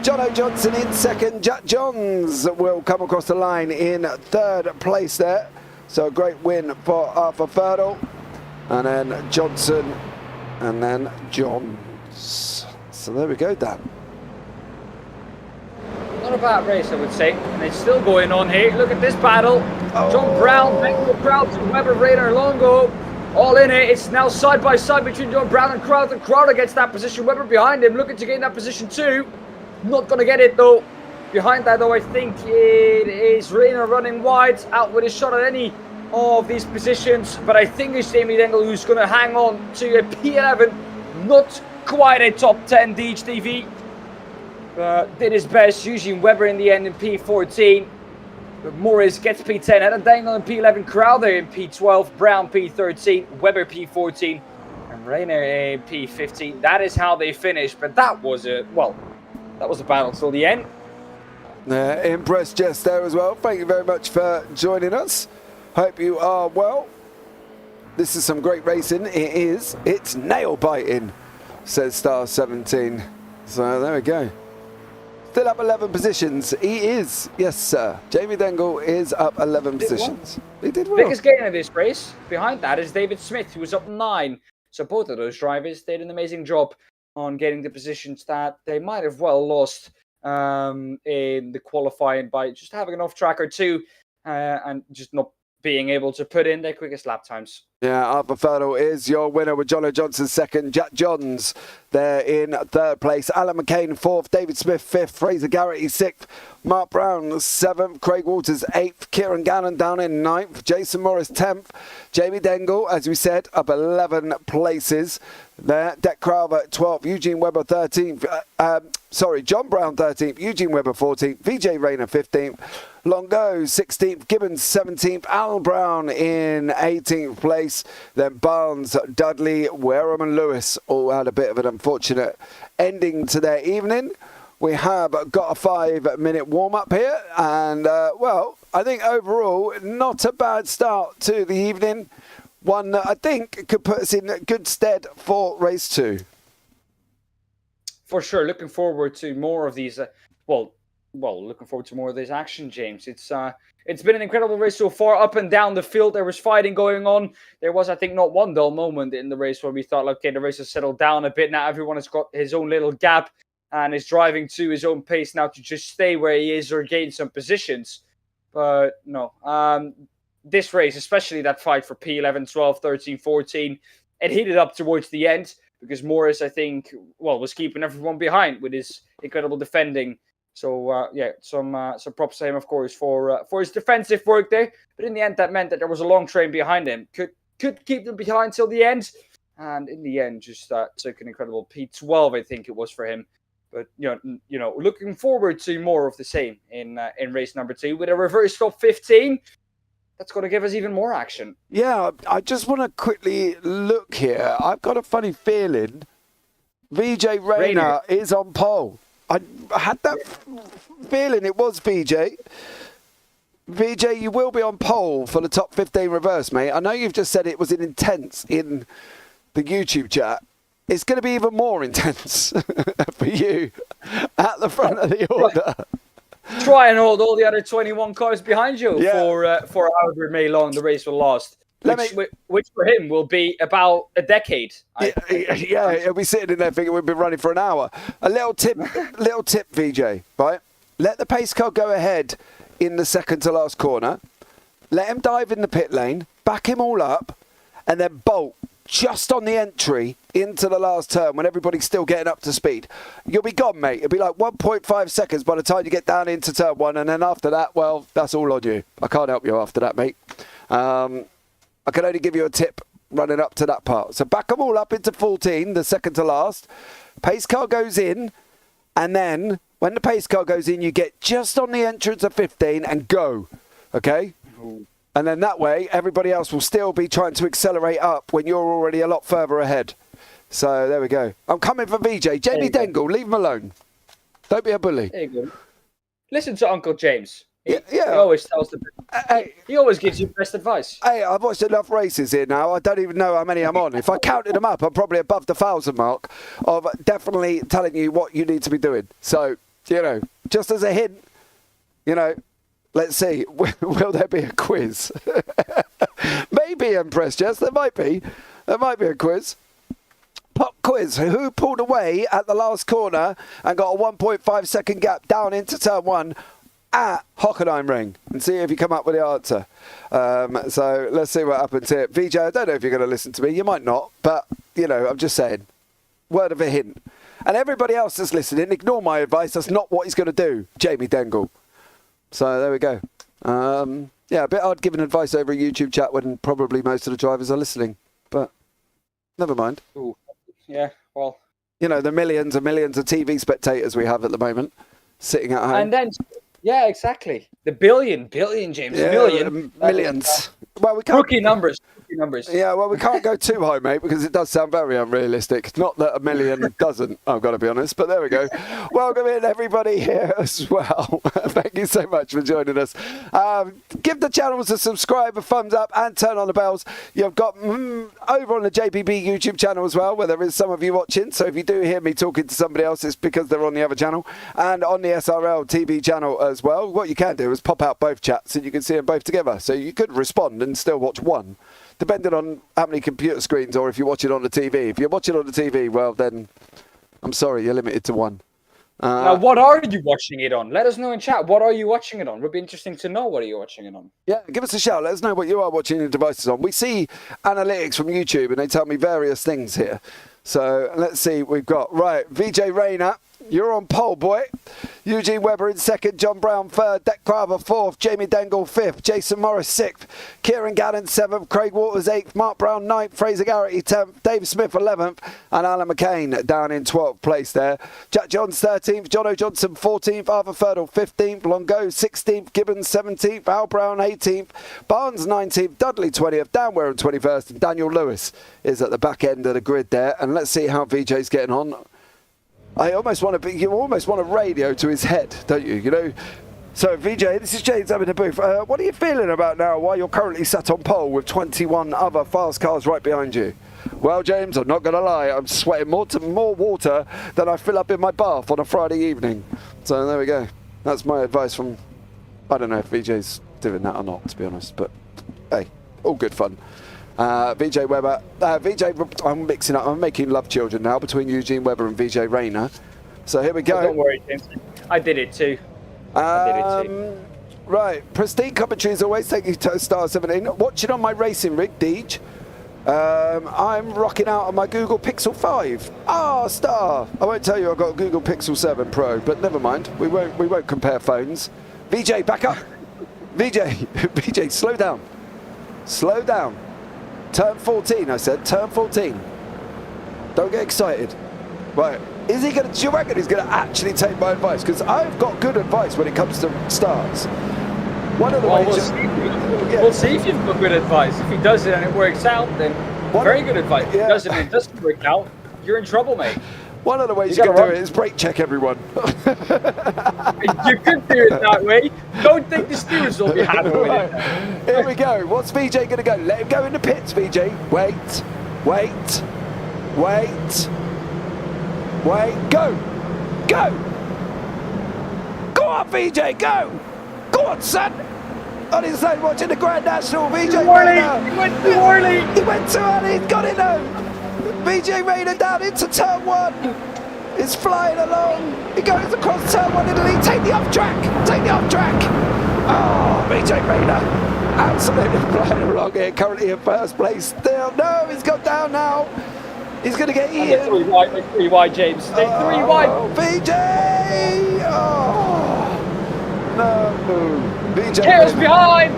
Jono Johnson in second. Jack Johns will come across the line in third place there. So a great win for Arthur Fertile. And then Johnson, and then Johns. So there we go, Dan. Not a bad race, I would say, and it's still going on here. Look at this battle. John Brown, Bengal Crowder, Weber, Rayner, Longo, all in it. It's now side by side between John Brown and Crowder. Crowder gets that position. Weber behind him, looking to get in that position too. Not going to get it though. Behind that though, I think it is Rayner running wide, out with a shot at any of these positions. But I think it's Jamie Dengel who's going to hang on to a P11. Not quite a top 10 DHTV. Did his best, using Weber in the end in P14. But Morris gets P10, Adam Dangle in P11, Crowder in P12, Brown P13, Weber P14, and Rayner in P15. That is how they finished, but that was a battle till the end. Impressed Jess there as well. Thank you very much for joining us. Hope you are well. This is some great racing. It's nail biting, says Star 17. So there we go. Still up 11 positions. He is, yes sir. Jamie Dengel is up 11 positions. He did well. Biggest gainer of this race, behind that, is David Smith, who was up 9. So both of those drivers did an amazing job on getting the positions that they might have well lost in the qualifying by just having an off track or two and just not being able to put in their quickest lap times. Yeah, Arthur Fertile is your winner with Jono Johnson second, Jack Johns there in third place, Alan McCain fourth, David Smith fifth, Fraser Garrity sixth, Mark Brown seventh, Craig Walters eighth, Kieran Gannon down in ninth, Jason Morris 10th, Jamie Dengel, as we said, up 11 places there, Deck Crowder 12th, Eugene Webber 13th, John Brown 13th, Eugene Webber 14th, VJ Rayner 15th, Longo 16th, Gibbons 17th, Al Brown in 18th place. Then Barnes, Dudley, Wareham and Lewis all had a bit of an unfortunate ending to their evening. We have got a 5-minute warm-up here. And, well, I think overall, not a bad start to the evening. One that I think could put us in good stead for race 2. For sure. Looking forward to more of these, looking forward to more of this action, James. It's been an incredible race so far, up and down the field. There was fighting going on. There was, I think, not one dull moment in the race where we thought, okay, the race has settled down a bit. Now everyone has got his own little gap and is driving to his own pace now to just stay where he is or gain some positions. But no, this race, especially that fight for P11, 12, 13, 14, it heated up towards the end because Morris, I think, was keeping everyone behind with his incredible defending. So, some props to him, of course, for his defensive work there. But in the end, that meant that there was a long train behind him. Could keep them behind till the end. And in the end, just took an incredible P12, I think it was for him. But, looking forward to more of the same in race number 2 with a reverse top 15. That's going to give us even more action. Yeah, I just want to quickly look here. I've got a funny feeling VJ Rayner is on pole. I had that feeling it was VJ. VJ, you will be on pole for the top 15 reverse, mate. I know you've just said it was an intense in the YouTube chat. It's going to be even more intense for you at the front of the order. Try and hold all the other 21 cars behind you for however may long the race will last. Which for him will be about a decade. Yeah, he'll be sitting in there thinking we've been running for an hour. A little tip, VJ, right? Let the pace car go ahead in the second to last corner. Let him dive in the pit lane, back him all up, and then bolt just on the entry into the last turn when everybody's still getting up to speed. You'll be gone, mate. It'll be like 1.5 seconds by the time you get down into turn 1, and then after that, well, that's all on you. I can't help you after that, mate. I can only give you a tip running up to that part. So back them all up into 14, the second to last. Pace car goes in, and then when the pace car goes in, you get just on the entrance of 15 and go, okay? And And then that way, everybody else will still be trying to accelerate up when you're already a lot further ahead. So there we go. I'm coming for VJ. Jamie Dengle, leave him alone. Don't be a bully. There you go. Listen to Uncle James. He always tells the he always gives you best advice. Hey, I've watched enough races here now. I don't even know how many I'm on. If I counted them up, I'm probably above the 1,000 mark of definitely telling you what you need to be doing. So, just as a hint, let's see. Will there be a quiz? Maybe, Empress Jess. There might be. There might be a quiz. Pop quiz. Who pulled away at the last corner and got a 1.5 second gap down into turn 1 at Hockenheim Ring? And see if you come up with the answer. So let's see what happens here. VJ, I don't know if you're going to listen to me. You might not. But, I'm just saying. Word of a hint. And everybody else that's listening, ignore my advice. That's not what he's going to do, Jamie Dengle. So there we go. A bit hard giving advice over a YouTube chat when probably most of the drivers are listening. But never mind. Ooh. Yeah, well. The millions and millions of TV spectators we have at the moment sitting at home. And then, yeah, exactly. The billion, James. Millions. Well, we can't. Rookie numbers. Yeah, well, we can't go too high, mate, because it does sound very unrealistic. Not that a million doesn't, I've got to be honest, but there we go. Welcome in, everybody, here as well. Thank you so much for joining us. Give the channels a subscribe, a thumbs up, and turn on the bells. You've got over on the JPB YouTube channel as well, where there is some of you watching. So if you do hear me talking to somebody else, it's because they're on the other channel. And on the SRL TV channel as well. What you can do is pop out both chats and you can see them both together. So you could respond and still watch one, depending on how many computer screens or if you watch it on the TV. If you're watching on the TV, well, then I'm sorry, you're limited to one. Now, what are you watching it on? Let us know in chat. What are you watching it on? It would be interesting to know what are you watching it on. Yeah, give us a shout. Let us know what you are watching your devices on. We see analytics from YouTube, and they tell me various things here. So let's see what we've got. Right, VJ Rayner, you're on pole, boy. Eugene Webber in second, John Brown third, Deck Carver fourth, Jamie Dengle fifth, Jason Morris sixth, Kieran Gannon seventh, Craig Waters eighth, Mark Brown ninth, Fraser Garrity 10th, Dave Smith 11th, and Alan McCain down in 12th place there. Jack Johns 13th, Jono Johnson 14th, Arthur Ferdle 15th, Longo 16th, Gibbons 17th, Al Brown 18th, Barnes 19th, Dudley 20th, Dan Wareham 21st, and Daniel Lewis is at the back end of the grid there. And let's see how VJ's getting on. You almost want a radio to his head, don't you? So VJ, this is James up in the booth. What are you feeling about now while you're currently sat on pole with 21 other fast cars right behind you? Well, James, I'm not going to lie. I'm sweating more water than I fill up in my bath on a Friday evening. So there we go. That's my advice from, I don't know if VJ's doing that or not, to be honest. But hey, all good fun. VJ Webber, I'm mixing up, I'm making love children now between Eugene Webber and VJ Rayner. So here we go. Oh, don't worry, James. I did it too. Right, pristine commentary as always. Thank you to Star 17. Watching on my racing rig, Deej. I'm rocking out on my Google Pixel 5. Star. I won't tell you I've got a Google Pixel 7 Pro, but never mind. We won't compare phones. VJ, back up. VJ, slow down. Slow down. Turn 14, I said. Turn 14. Don't get excited. Right. Do you reckon he's going to actually take my advice? Because I've got good advice when it comes to starts. One of the ways... We'll see if you've got good advice. If he does it and it works out, then very good advice. If he does it and it doesn't work out, you're in trouble, mate. One of the ways you can do it is brake check everyone. You could do it that way. Don't think the stewards will be happy with it. Here we go. What's VJ going to go? Let him go in the pits, VJ. Wait. Go. Go on, VJ, go. Go on, son. On his own, watching the Grand National. VJ Rayner. He went too early. He went too early. He's got it though. VJ Rayner down into turn 1. It's flying along. He goes across turn 1 in the lead. Take the off track. Oh, VJ Rayner absolutely flying along here. Currently in first place still. No, he's got down now. He's going to get eaten. 3 wide, James. 3 wide. VJ! Oh, no. VJ Chaos behind.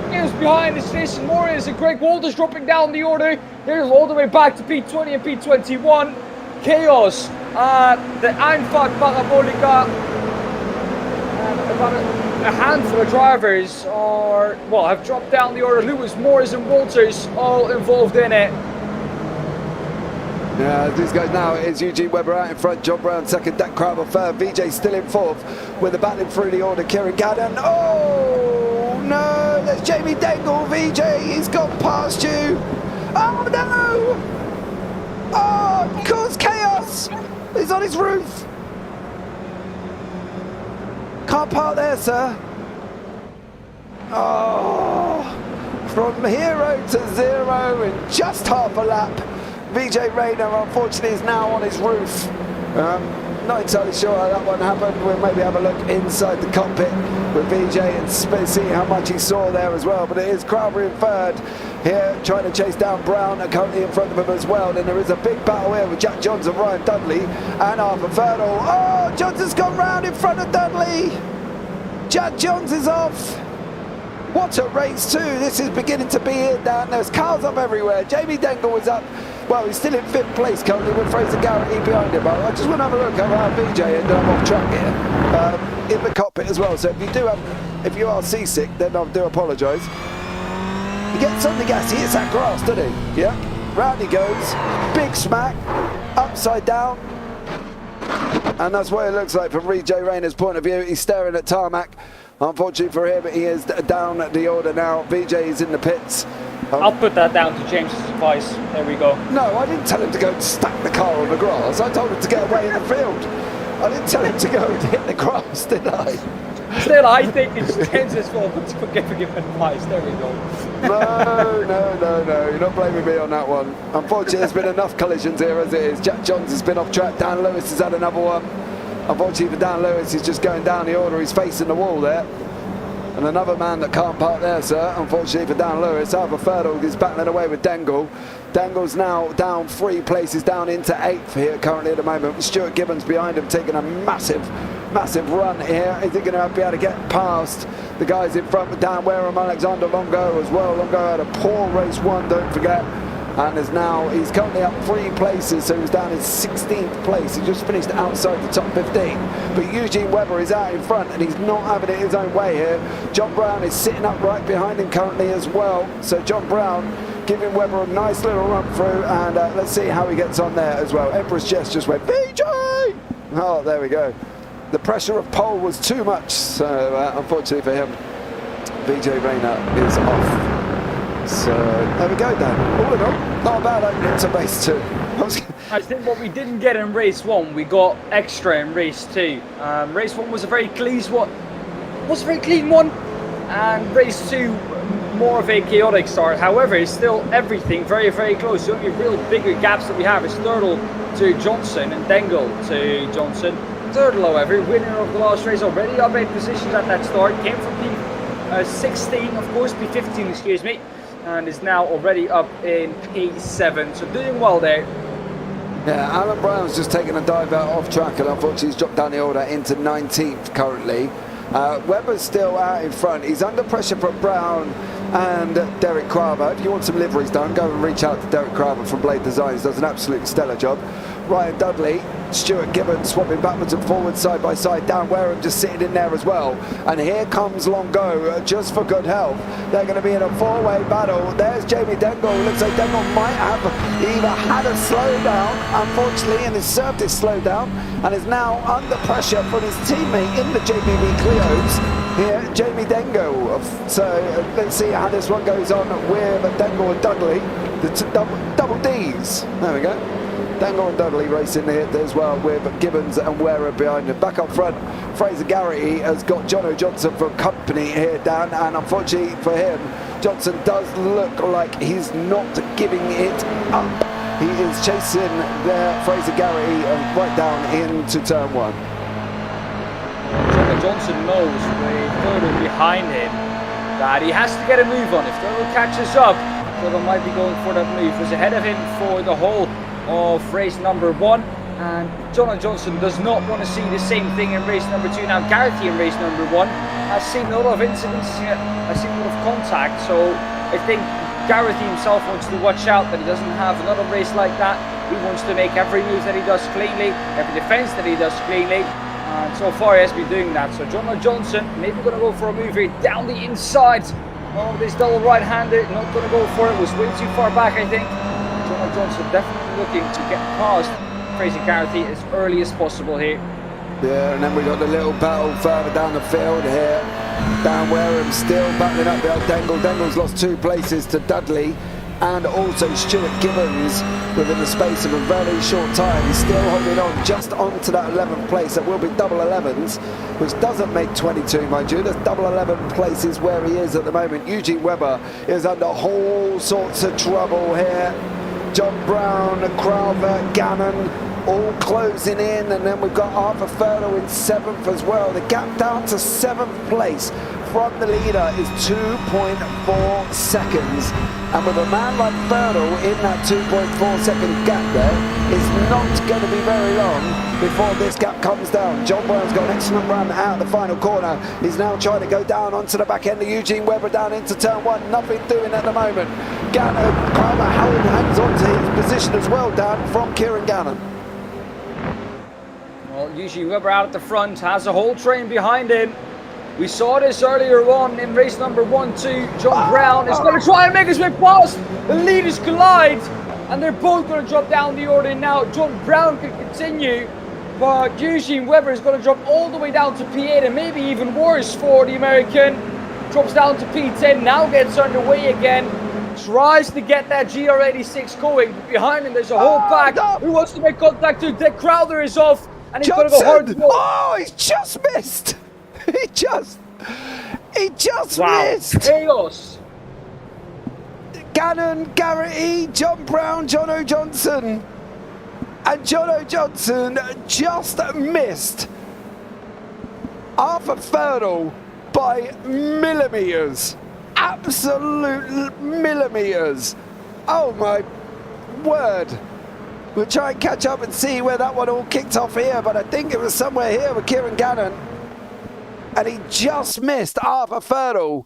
It's Jason Morris and Greg Walters dropping down the order. They're all the way back to P20 and P21. Chaos. The Einfahrt Parabolica. a handful of drivers are, well, have dropped down the order. Lewis, Morris and Walters all involved in it. Yeah, these guys now is Eugene Webber out in front, John Brown second, Dan Crowell third, VJ still in fourth with the battling through the order, Kieran Gadden. Oh no, there's Jamie Dengle, VJ, he's gone past you. Oh no! Oh, cause chaos! He's on his roof. Can't park there, sir. Oh, from hero to zero in just half a lap. VJ Rayner, unfortunately, is now on his roof. Not entirely sure how that one happened. We'll maybe have a look inside the cockpit with VJ and see how much he saw there as well. But it is Crowley in third here, trying to chase down Brown, currently in front of him as well. Then there is a big battle here with Jack Johnson, Ryan Dudley, and Arthur Ferdal. Oh, Johnson's gone round in front of Dudley. Jack Johns is off. What a race too. This is beginning to be it, Dan. There's cars up everywhere. Jamie Dengle was up. Well, he's still in fifth place currently with Fraser Garrity behind him. But I just want to have a look at how VJ ended up off track here in the cockpit as well. So if you are seasick, then I do apologise. He gets on the gas, he hits that grass, doesn't he? Yeah. Round he goes, big smack, upside down. And that's what it looks like from VJ Rayner's point of view. He's staring at tarmac. Unfortunately for him, he is down the order now. VJ is in the pits. I'll put that down to James's advice. There we go. No, I didn't tell him to go and stack the car on the grass. I told him to get away in the field. I didn't tell him to go and hit the grass, did I? Still, I think it's James's fault for giving him advice. There we go. No. You're not blaming me on that one. Unfortunately, there's been enough collisions here as it is. Jack Johns has been off track. Dan Lewis has had another one. Unfortunately for Dan Lewis, he's just going down the order. He's facing the wall there. And another man that can't park there, sir. Unfortunately for Dan Lewis, Arthur Ferdal is battling away with Dengle. Dengle's now down 3 places, down into 8th here currently at the moment, with Stuart Gibbons behind him taking a massive run here. Is he going to be able to get past the guys in front with Dan Wareham, Alexander Longo as well? Longo had a poor race 1, don't forget. And he's currently up 3 places, so he's down in 16th place. He just finished outside the top 15. But Eugene Webber is out in front, and he's not having it his own way here. John Brown is sitting up right behind him currently as well. So John Brown giving Webber a nice little run through, and let's see how he gets on there as well. Empress Jess just went, VJ! Oh, there we go. The pressure of pole was too much, so unfortunately for him, VJ Rayner is off. So there we go, Dan. All in all, not a bad opening to race 2. I think what we didn't get in race 1, we got extra in race 2. Race 1 was a very clean one. And race 2, more of a chaotic start. However, it's still everything very, very close. The only real bigger gaps that we have is Thurtle to Johnson and Dengle to Johnson. Thurtle, however, winner of the last race, already up 8 positions at that start. Came from P16, of course, P15, excuse me. And is now already up in P7, so doing well there. Yeah, Alan Brown's just taken a dive out off track, and unfortunately he's dropped down the order into 19th currently. Webber's still out in front. He's under pressure from Brown and Derek Craver. If you want some liveries done, go and reach out to Derek Craver from Blade Designs. Does an absolutely stellar job. Ryan Dudley, Stuart Gibbons swapping backwards and forwards side by side. Dan Wareham just sitting in there as well. And here comes Longo just for good health. They're going to be in a 4-way battle. There's Jamie Dengle. Looks like Dengle might have either had a slowdown, unfortunately, and has served his slowdown, and is now under pressure from his teammate in the JPB Clios. Here, Jamie Dengle. So let's see how this one goes on with Dengle and Dudley. The double Ds. There we go. Dengle and Dudley racing here as well with Gibbons and Wareham behind him. Back up front, Fraser Garrity has got Jono Johnson from company here, Dan, and unfortunately for him, Johnson does look like he's not giving it up. He is chasing there, Fraser Garrity, right down into turn 1. Jono Johnson knows with Thurtle behind him that he has to get a move on. If Thurtle catches up, Thurtle might be going for that move. Was ahead of him for the whole of race number 1, and Jono Johnson does not want to see the same thing in race number 2. Now Garrity in race number 1 has seen a lot of incidents, has seen a lot of contact, so I think Garrity himself wants to watch out that he doesn't have another race like that. He wants to make every move that he does cleanly, every defense that he does cleanly, And so far he has been doing that. So John Johnson maybe going to go for a move here down the inside. Oh, this double right-handed, not going to go for it. Was way too far back, I think. John Johnson definitely looking to get past Fraser Garrity as early as possible here. Yeah, and then we got the little battle further down the field here. Dan Wareham still battling up the old Dangle. Dangle's lost 2 places to Dudley and also Stuart Gibbons within the space of a very short time. He's still holding on just onto that 11th place. That will be double 11s, which doesn't make 22, mind you. There's double 11 places where he is at the moment. Eugene Webber is under all sorts of trouble here. John Brown, Crowther, Gannon, all closing in, and then we've got Arthur Furlow in 7th as well. The gap down to 7th place from the leader is 2.4 seconds, and with a man like Furlow in that 2.4 second gap there, it's not going to be very long before this gap comes down. John Brown's got an excellent run out the final corner. He's now trying to go down onto the back end of Eugene Webber down into turn 1. Nothing doing at the moment. Gannon, Crowther hangs on to his position as well, Dan, from Kieran Gannon. Well, Eugene Webber out at the front, has a whole train behind him. We saw this earlier on in race number 1-2. John Brown is going to try and make his way past. The leaders collide, and they're both going to drop down the order now. John Brown can continue, but Eugene Webber is going to drop all the way down to P8, and maybe even worse for the American. Drops down to P10, now gets underway again. Tries to get that GR86 going, but behind him there's a whole pack who wants to make contact too. Dick Crowther is off, and he's going to go hard. Oh, he's just missed. He just missed. Chaos. Gannon, Garrity, John Brown, Jono Johnson. And Jono Johnson just missed Arthur Furlong by millimetres. Absolute millimetres. Oh my word. We'll try and catch up and see where that one all kicked off here, but I think it was somewhere here with Kieran Gannon. And he just missed Arthur Furlong.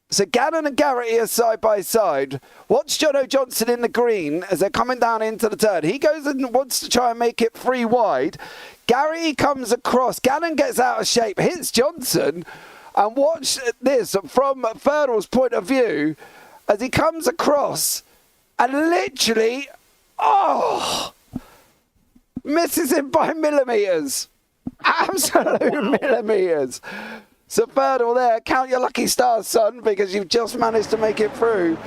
So Gannon and Garrity are side by side. Watch Jono Johnson in the green as they're coming down into the turn. He goes and wants to try and make it 3 wide. Garrity comes across. Gannon gets out of shape, hits Johnson. And watch this from Furlong's point of view as he comes across and literally, misses him by millimetres. Absolute millimetres. So Furlong there, count your lucky stars, son, because you've just managed to make it through.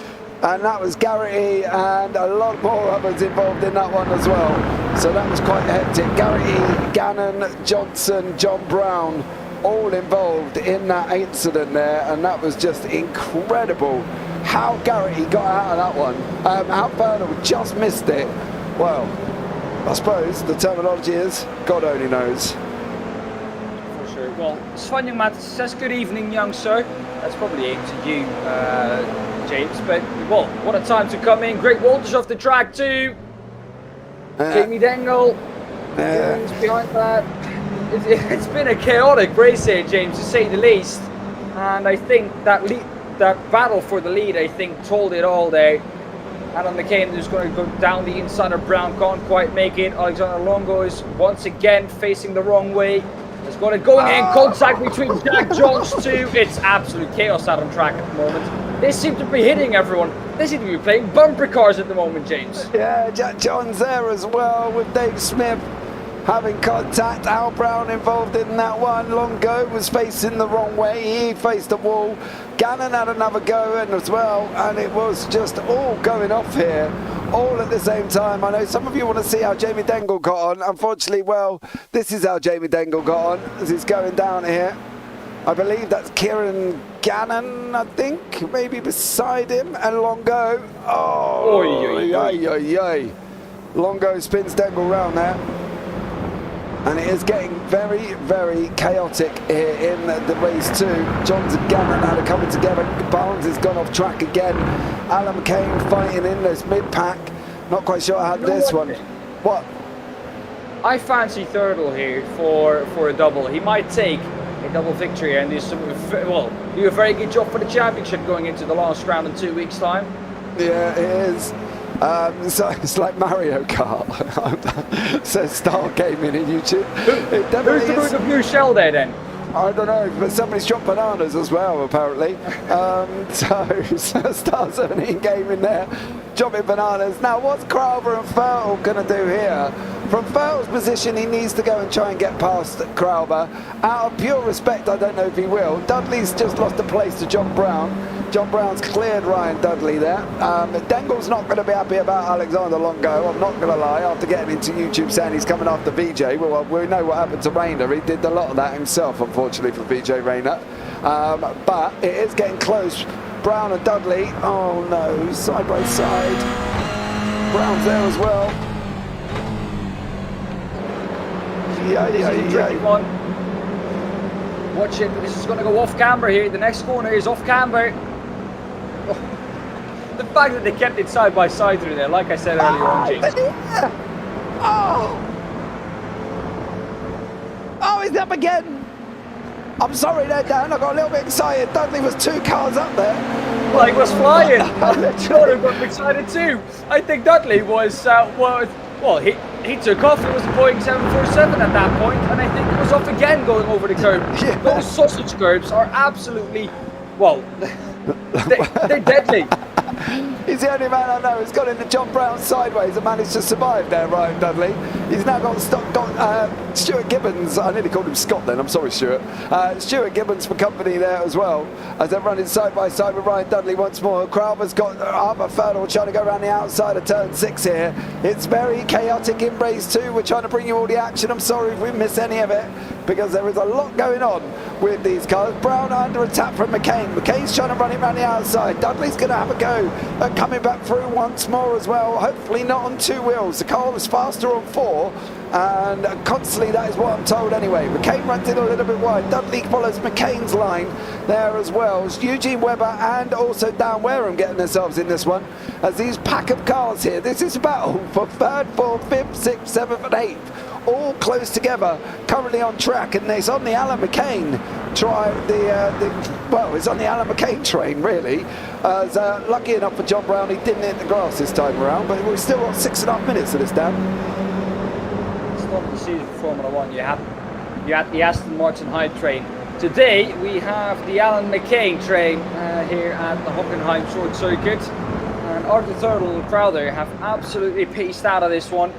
And that was Garrity and a lot more others involved in that one as well. So that was quite hectic. Garrity, Gannon, Johnson, John Brown, all involved in that incident there, and that was just incredible how Garrity got out of that one. How Furlong just missed it. Well, I suppose the terminology is God only knows. For sure. Well, Svan Youngmat says good evening, young sir. That's probably aimed to you, James. But well, what a time to come in. Greg Walters off the track too. Jamie Dangle behind that. It's been a chaotic race here, James, to say the least. And I think that battle for the lead, I think, told it all there. Adam McCain is going to go down the inside of Brown, can't quite make it. Alexander Longo is once again facing the wrong way. There's going in contact between Jack Johns too. It's absolute chaos out on track at the moment. They seem to be hitting everyone. They seem to be playing bumper cars at the moment, James. Yeah, Jack Johns there as well with Dave Smith having contact. Al Brown involved in that one. Longo was facing the wrong way. He faced the wall. Gannon had another go in as well, and it was just all going off here, all at the same time. I know some of you want to see how Jamie Dangle got on. Unfortunately, well, this is how Jamie Dangle got on as he's going down here. I believe that's Kieran Gannon, I think, maybe beside him, and Longo. Longo spins Dangle round there. And it is getting very, very chaotic here in the race too. Johns and Gannon are coming together. Barnes has gone off track again. Alan McCain fighting in this mid-pack. Not quite sure how this one. What? I fancy Thurtle here for a double. He might take a double victory and do a very good job for the championship going into the last round in 2 weeks' time. Yeah, it is. So it's like Mario Kart. Says Star Gaming in YouTube. It definitely Who's is. the blue shell there then? I don't know, but somebody's dropped bananas as well, apparently. So Star 17 Gaming there, dropping bananas. Now, what's Crowther and Fertile going to do here? From Fertile's position, he needs to go and try and get past Crowther. Out of pure respect, I don't know if he will. Dudley's just lost a place to John Brown. John Brown's cleared Ryan Dudley there. Dengle's not going to be happy about Alexander Longo, I'm not going to lie, after getting into YouTube saying he's coming after VJ. Well, we know what happened to Rayner. He did a lot of that himself, unfortunately, for VJ Rayner. But it is getting close. Brown and Dudley, oh no, side by side. Brown's there as well. Tricky one. Watch it, this is going to go off camber here. The next corner is off camber. Oh. The fact that they kept it side by side through there, like I said earlier on, James. Oh, he's up again. I'm sorry there, Dan. I got a little bit excited. Dudley was 2 cars up there. Well, he was flying. Jordan got excited too. I think Dudley was, well, he took off. It was a Boeing 747 at that point, and I think it was off again going over the curb. Yeah. Those sausage curbs are absolutely, well, they're deadly. He's the only man I know who's got into John Brown sideways and managed to survive there, Ryan Dudley. He's now got Stuart Gibbons. I nearly called him Scott then, I'm sorry, Stuart. Stuart Gibbons for company there as well, as they're running side by side with Ryan Dudley once more. Crowther's got Arthur Fertile trying to go around the outside of turn 6 here. It's very chaotic in race 2. We're trying to bring you all the action. I'm sorry if we miss any of it, because there is a lot going on with these cars. Brown under attack from McCain. McCain's trying to run him around the outside. Dudley's going to have a go at coming back through once more as well. Hopefully not on 2 wheels. The car was faster on 4, and constantly that is what I'm told anyway. McCain runs in a little bit wide. Dudley follows McCain's line there as well. It's Eugene Webber and also Dan Wareham getting themselves in this one. As these pack of cars here, this is a battle for 3rd, 4th, 5th, 6th, 7th and 8th. All close together, currently on track, and it's on the Alan McCain well, it's on the Alan McCain train really. As lucky enough for John Brown, he didn't hit the grass this time around, but we've still got 6.5 minutes of this, Dan. Start of the season for Formula 1, you had the Aston Martin Hype train. Today we have the Alan McCain train here at the Hockenheim short circuit, and Arthur Thurtle and Crowther have absolutely paced out of this one.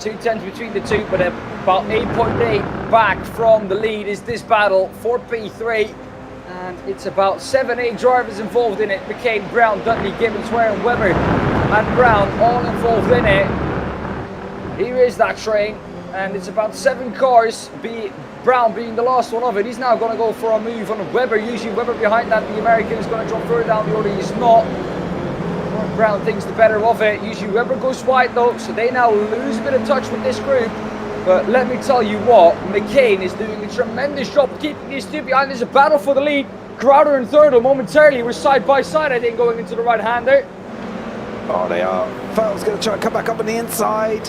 2 tenths between the two, but about 8.8 back from the lead is this battle for P3, and it's about 7-8 drivers involved in it. McCain, Brown, Dudley, Gibbons, Wareham, Webber and Brown all involved in it. Here is that train, and it's about 7 cars, Brown being the last one of it. He's now going to go for a move on Webber. Usually Webber behind that. The American is going to drop further down the order. He's not. Brown thinks the better of it. Usually Webber goes wide though, so they now lose a bit of touch with this group. But let me tell you what, McCain is doing a tremendous job keeping these two behind. There's a battle for the lead. Crowther and Thurtle momentarily were side by side, I think, going into the right-hander. Oh, they are. Fertle's going to try and come back up on the inside.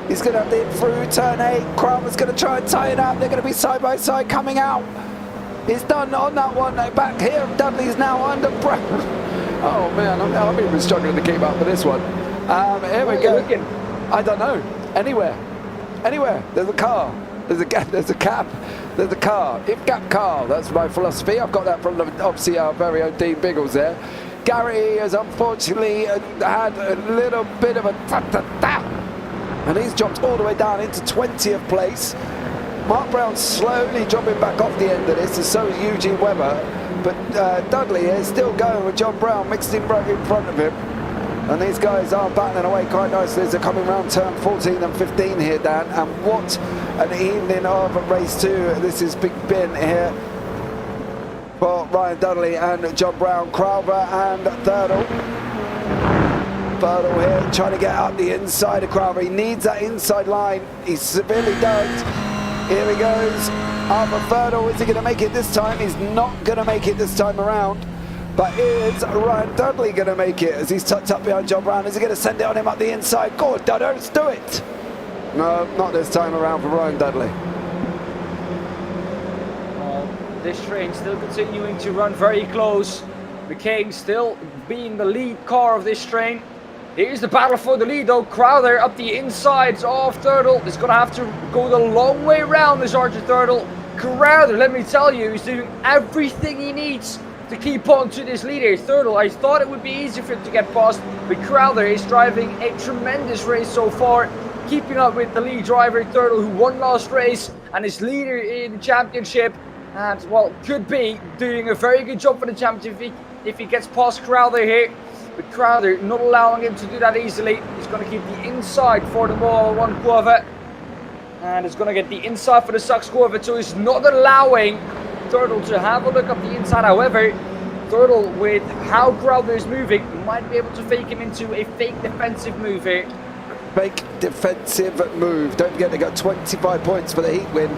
He's going to have to hit through turn 8. Crowther's going to try and tie it up. They're going to be side by side coming out. He's done on that one. Back here, Dudley's now under Brown. Oh man, I'm even struggling to keep up with this one. Here we go. I don't know. Anywhere. There's a car. There's a gap. There's a cap. There's a car. If gap car. That's my philosophy. I've got that from obviously our very own Dean Biggles there. Gary has unfortunately had a little bit of a and he's dropped all the way down into 20th place. Mark Brown slowly dropping back off the end of this, and so is Eugene Webber. But Dudley is still going with John Brown mixed in front of him. And these guys are battling away quite nicely as they're coming round turn 14 and 15 here, Dan. And what an evening of race 2. This is Big Ben here for Ryan Dudley and John Brown, Crowther and Thurtle. Thurtle here trying to get up the inside of Crowther. He needs that inside line. He severely does. Here he goes. Arthur Thurtle, is he going to make it this time? He's not going to make it this time around. But is Ryan Dudley going to make it as he's tucked up behind John Brown? Is he going to send it on him up the inside? Go on, Duddo, let's do it. No, not this time around for Ryan Dudley. Well, this train still continuing to run very close. McCain still being the lead car of this train. Here's the battle for the lead though. Crowther up the insides of Turtle. Is going to have to go the long way around this Archer Turtle. Crowther, let me tell you, he's doing everything he needs to keep on to this leader. Turtle, I thought it would be easy for him to get past, but Crowther is driving a tremendous race so far, keeping up with the lead driver, Turtle, who won last race and is leader in the championship. And, well, could be doing a very good job for the championship if he gets past Crowther here. But Crowther not allowing him to do that easily. He's going to keep the inside for the Mobile 1 Corvette. And it's going to get the inside for the Sux Corvette, so he's not allowing Turtle to have a look up the inside. However, Turtle, with how Crowther is moving, might be able to fake him into a fake defensive move here. Fake defensive move. Don't forget they got 25 points for the heat win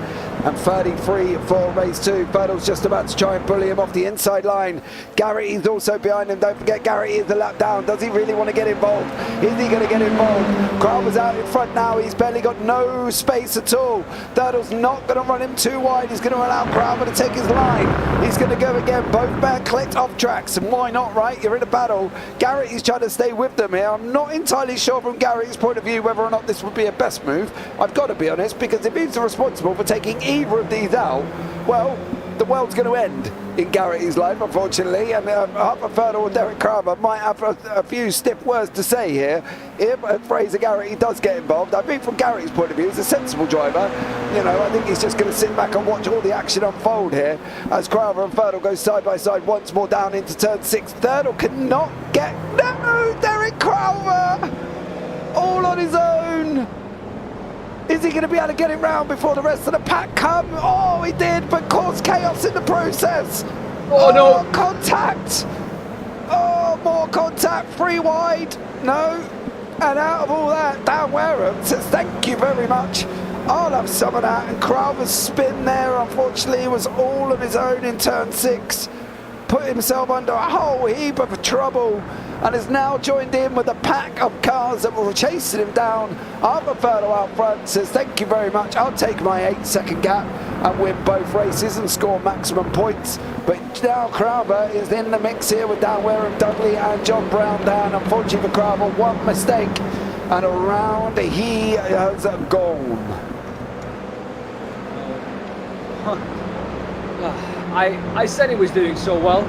and 33 for race 2. Birdle's just about to try and bully him off the inside line. Garrity's also behind him. Don't forget Garrity is the lap down. Does he really want to get involved? Is he going to get involved? Crowther's out in front now. He's barely got no space at all. Birdle's not going to run him too wide. He's going to allow Crowther to take his line. He's going to go again. Both men clicked off tracks, and why not, right? You're in a battle. Garrity's trying to stay with them here. I'm not entirely sure from Garrity's point of view whether or not this would be a best move. I've got to be honest, because if he's responsible for taking either of these out, well, the world's going to end in Garrity's life, unfortunately, and Harper Fertile or Derek Crowther might have a few stiff words to say here if Fraser Garrity does get involved. I think from Garrity's point of view, he's a sensible driver. You know, I think he's just going to sit back and watch all the action unfold here as Crowther and Fertile go side by side once more down into turn 6. Fertile cannot get... No! Derek Crowther! All on his own! Is he going to be able to get it round before the rest of the pack come? Oh, he did, but caused chaos in the process. Oh, no. Contact. Oh, more contact. 3 wide. No. And out of all that, Daan Wareham says thank you very much. I'll have some of that. And Crowther's spin there, unfortunately, was all of his own in turn 6. Put himself under a whole heap of trouble and is now joined in with a pack of cars that were chasing him down. Harper Fertile out front says thank you very much, I'll take my 8-second gap and win both races and score maximum points. But now Crowther is in the mix here with Daan Wareham, Dudley and John Brown down. Unfortunately for Crowther, one mistake and around he has gone. I said he was doing so well,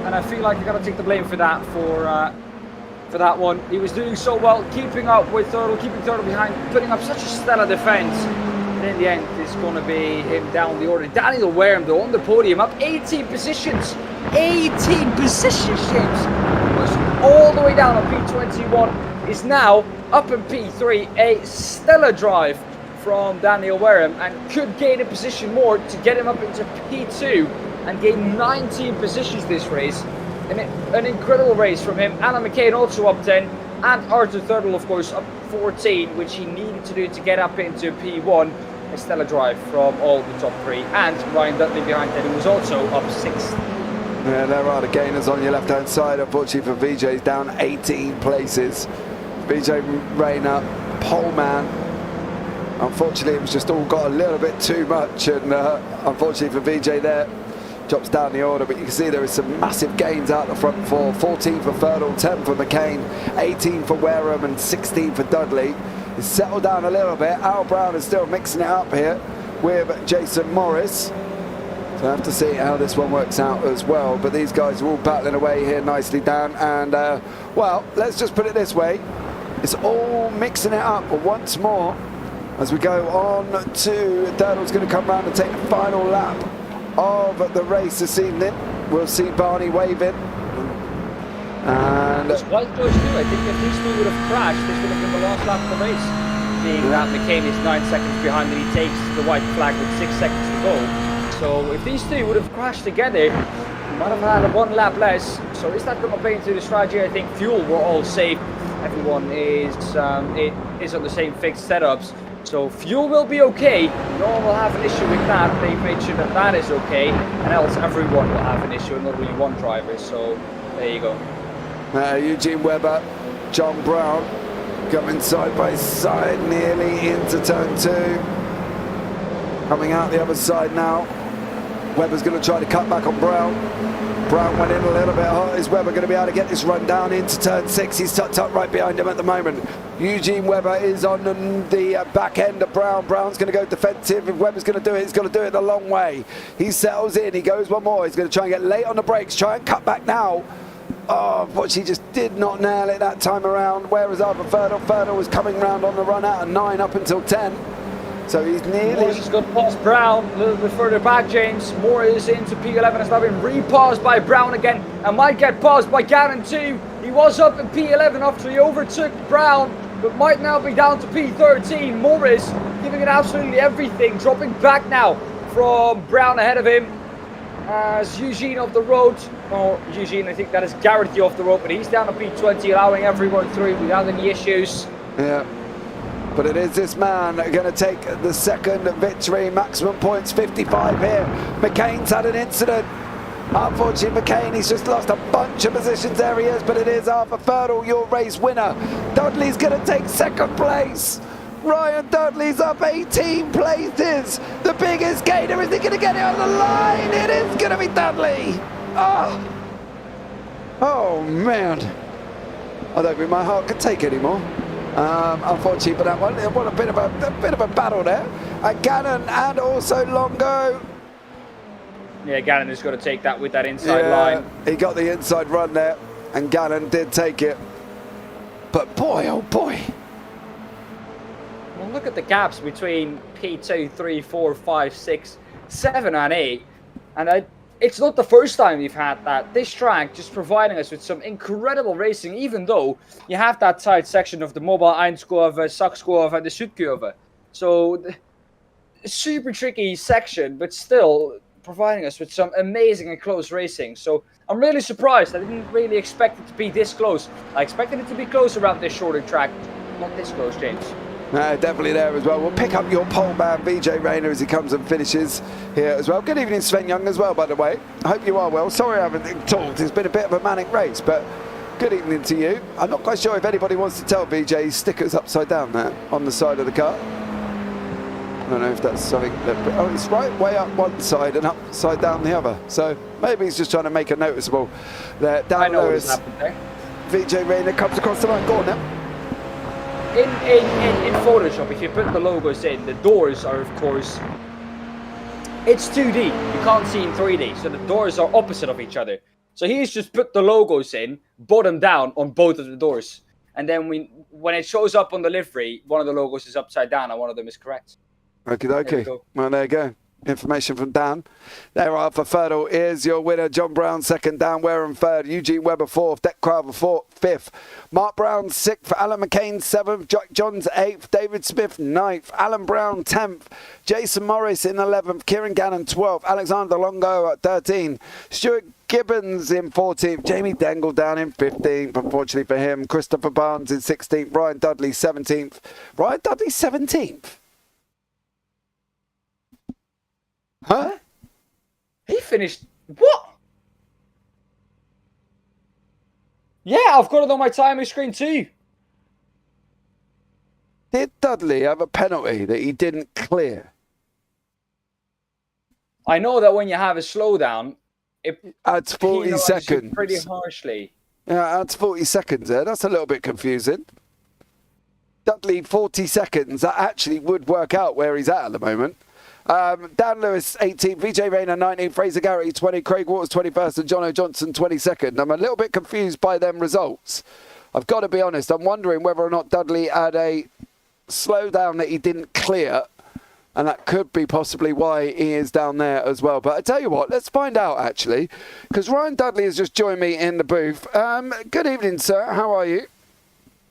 and I feel like I got to take the blame for that for that one. He was doing so well, keeping up with Turtle, keeping Turtle behind, putting up such a stellar defense. And in the end, it's going to be him down the order. Daniel Wareham, though, on the podium, up 18 positions. 18 positions, James. Was all the way down on P21. Is now up in P3. A stellar drive from Daniel Wareham, and could gain a position more to get him up into P2 and gain 19 positions this race. An incredible race from him. Alan McCain also up 10, and Arthur Turtle, of course, up 14, which he needed to do to get up into P1. A stellar drive from all the top 3, and Ryan Dudley behind that, who was also up 6th. Yeah, there are the gainers on your left-hand side. Unfortunately for VJ, he's down 18 places. VJ Rayner, pole man. Unfortunately, it was just all got a little bit too much, and unfortunately for VJ there, drops down the order. But you can see there is some massive gains out the front 4. 14 for Fertile, 10 for McCain, 18 for Wareham, and 16 for Dudley. He's settled down a little bit. Al Brown is still mixing it up here with Jason Morris. So I have to see how this one works out as well. But these guys are all battling away here nicely down. And, well, let's just put it this way. It's all mixing it up once more. As we go on to Turtle's going to come round and take the final lap of the race this evening. We'll see Barney waving. And it's quite close too. I think if these two would have crashed, this would have been the last lap of the race. Being that McCain is 9 seconds behind, and he takes the white flag with 6 seconds to go. So if these two would have crashed together, we might have had 1 lap less. So is that going to play into the strategy? I think fuel, we're all safe. Everyone is on the same fixed setups. So fuel will be okay. No one will have an issue with that. They've made sure that that is okay, and else everyone will have an issue, and not only one driver. So there you go. Eugene Webber, John Brown coming side by side nearly into turn 2. Coming out the other side now. Webber's going to try to cut back on Brown. Brown went in a little bit hot. Is Webber going to be able to get this run down into turn 6? He's tucked up right behind him at the moment. Eugene Webber is on the back end of Brown. Brown's going to go defensive. If Webber's going to do it, he's going to do it the long way. He settles in. He goes one more. He's going to try and get late on the brakes. Try and cut back now. Oh, but she just did not nail it that time around. Whereas Arthur Ferdel? Ferdel was coming round on the run out of 9 up until 10. So he's nearly... Morris has got past Brown a little bit further back, James. Morris into P11 has now been repassed by Brown again and might get passed by Gannon too. He was up in P11 after he overtook Brown, but might now be down to P13. Morris giving it absolutely everything, dropping back now from Brown ahead of him. As Eugene off the road, or Eugene, I think that is Garrity off the road, but he's down to P20, allowing everyone through without any issues. Yeah. But it is this man going to take the second victory. Maximum points 55 here. McCain's had an incident. Unfortunately, McCain, he's just lost a bunch of positions. There he is, but it is Arthur Ferdel, your race winner. Dudley's going to take second place. Ryan Dudley's up 18 places. The biggest gainer. Is he going to get it on the line? It is going to be Dudley. Oh man. I don't think my heart could take anymore. Unfortunately for that one, what a bit of a battle there. Gannon and also Longo. Yeah, Gannon has got to take that with that inside line. He got the inside run there, and Gannon did take it. But boy, oh boy. Well, look at the gaps between P2, 3, 4, 5, 6, 7 and 8. And it's not the first time we've had that. This track just providing us with some incredible racing, even though you have that tight section of the Mobile Eindkurve, Saxkurve and the Südkurve. So, super tricky section, but still providing us with some amazing and close racing. So, I'm really surprised. I didn't really expect it to be this close. I expected it to be close around this shorter track. Not this close, James. No, definitely there as well. We'll pick up your pole man, VJ Rayner, as he comes and finishes here as well. Good evening, Sven Young, as well, by the way. I hope you are well. Sorry I haven't talked. It's been a bit of a manic race, but good evening to you. I'm not quite sure if anybody wants to tell VJ his sticker's upside down there on the side of the car. I don't know if that's something that... Oh, it's right way up one side and upside down the other. So maybe he's just trying to make it noticeable there. Down Lewis, there. VJ Rayner comes across the line. Go on now. In Photoshop, if you put the logos in, the doors are, of course, it's 2D. You can't see in 3D, so the doors are opposite of each other. So he's just put the logos in, bottom down, on both of the doors. And then when it shows up on the livery, one of the logos is upside down and one of them is correct. Okie dokie. Well, there you go. Information from Dan. There, Arthur Ferdel is your winner. John Brown second, Dan Wareham third, Eugene Webber fourth, Deck Crowther fifth, Mark Brown sixth, Alan McCain seventh, Jack Johns eighth, David Smith ninth, Alan Brown 10th, Jason Morris in 11th, Kieran Gannon 12th, Alexander Longo at 13, Stuart Gibbons in 14th, Jamie Dangle down in 15th, unfortunately for him, Christopher Barnes in 16th, Ryan Dudley 17th. Ryan Dudley 17th? Huh? He finished... What? Yeah, I've got it on my timer screen too. Did Dudley have a penalty that he didn't clear? I know that when you have a slowdown, it adds 40 seconds. Pretty harshly. Yeah, adds 40 seconds there. That's a little bit confusing. Dudley, 40 seconds. That actually would work out where he's at the moment. Dan Lewis, 18, VJ Rayner, 19, Fraser Garrity, 20, Craig Waters, 21st, and Jono Johnson, 22nd. I'm a little bit confused by them results. I've got to be honest. I'm wondering whether or not Dudley had a slowdown that he didn't clear, and that could be possibly why he is down there as well. But I tell you what, let's find out, actually, because Ryan Dudley has just joined me in the booth. Good evening, sir. How are you?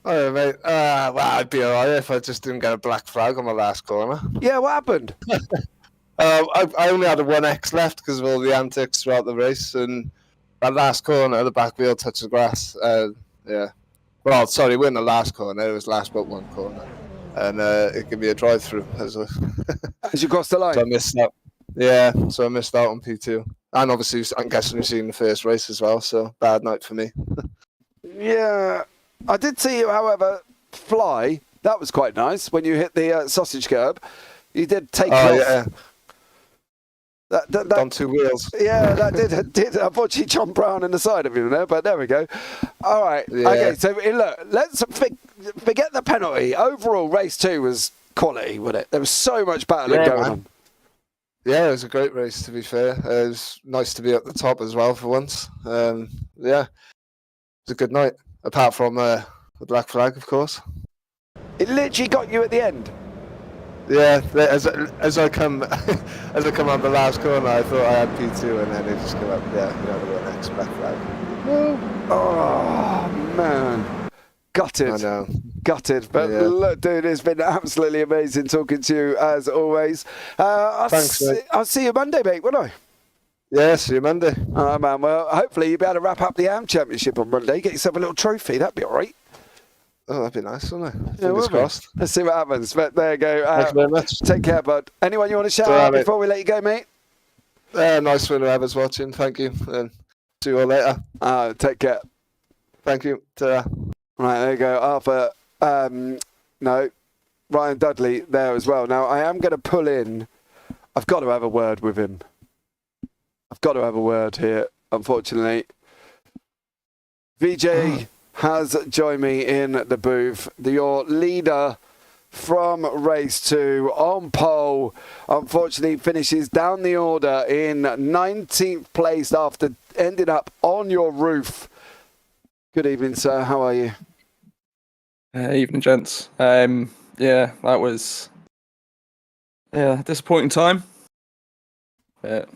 Oh, mate. Well, I'd be alright if I just didn't get a black flag on my last corner. Yeah, what happened? I only had a 1x left because of all the antics throughout the race, and that last corner, the back wheel touched the grass. Yeah. Well, sorry, it wasn't the last corner. It was last but one corner. And it gave me a drive-through. As you crossed the line? So I missed out. Yeah, so I missed out on P2. And obviously, I'm guessing you've seen the first race as well, so bad night for me. Yeah. I did see you, however, fly. That was quite nice when you hit the sausage curb. You did take off. Yeah. That on two wheels. Yeah, that did unfortunately jump around in the side of him there, but there we go. All right. Yeah. Okay, so look, let's forget the penalty. Overall, race 2 was quality, wasn't it? There was so much battling going on. Yeah, it was a great race, to be fair. It was nice to be at the top as well for once. Yeah, it was a good night, apart from the black flag, of course. It literally got you at the end. Yeah, as I come as I come on the last corner, I thought I had P2, and then it just came up. Yeah, the next black flag. Oh man, gutted. I know. Gutted, but look, dude, it's been absolutely amazing talking to you as always. Thanks, mate. I'll see you Monday, mate, won't I? Yeah, see you Monday. All right, man. Well, hopefully you'll be able to wrap up the AM Championship on Monday. Get yourself a little trophy. That'd be all right. Oh, that'd be nice, wouldn't it? Yeah, Fingers crossed. Let's see what happens. But there you go. Thank you very much. Take care, bud. Anyone you want to shout out before we let you go, mate? Nice one, whoever's watching. Thank you. And see you all later. Take care. Thank you. Ta-ra. Right, there you go. Arthur. No. Ryan Dudley there as well. Now, I am going to pull in. I've got to have a word with him. I've got to have a word here, unfortunately. VJ has joined me in the booth. Your leader from race 2 on pole, unfortunately finishes down the order in 19th place after ending up on your roof. Good evening, sir. How are you? Evening, gents. Yeah, that was a disappointing time. But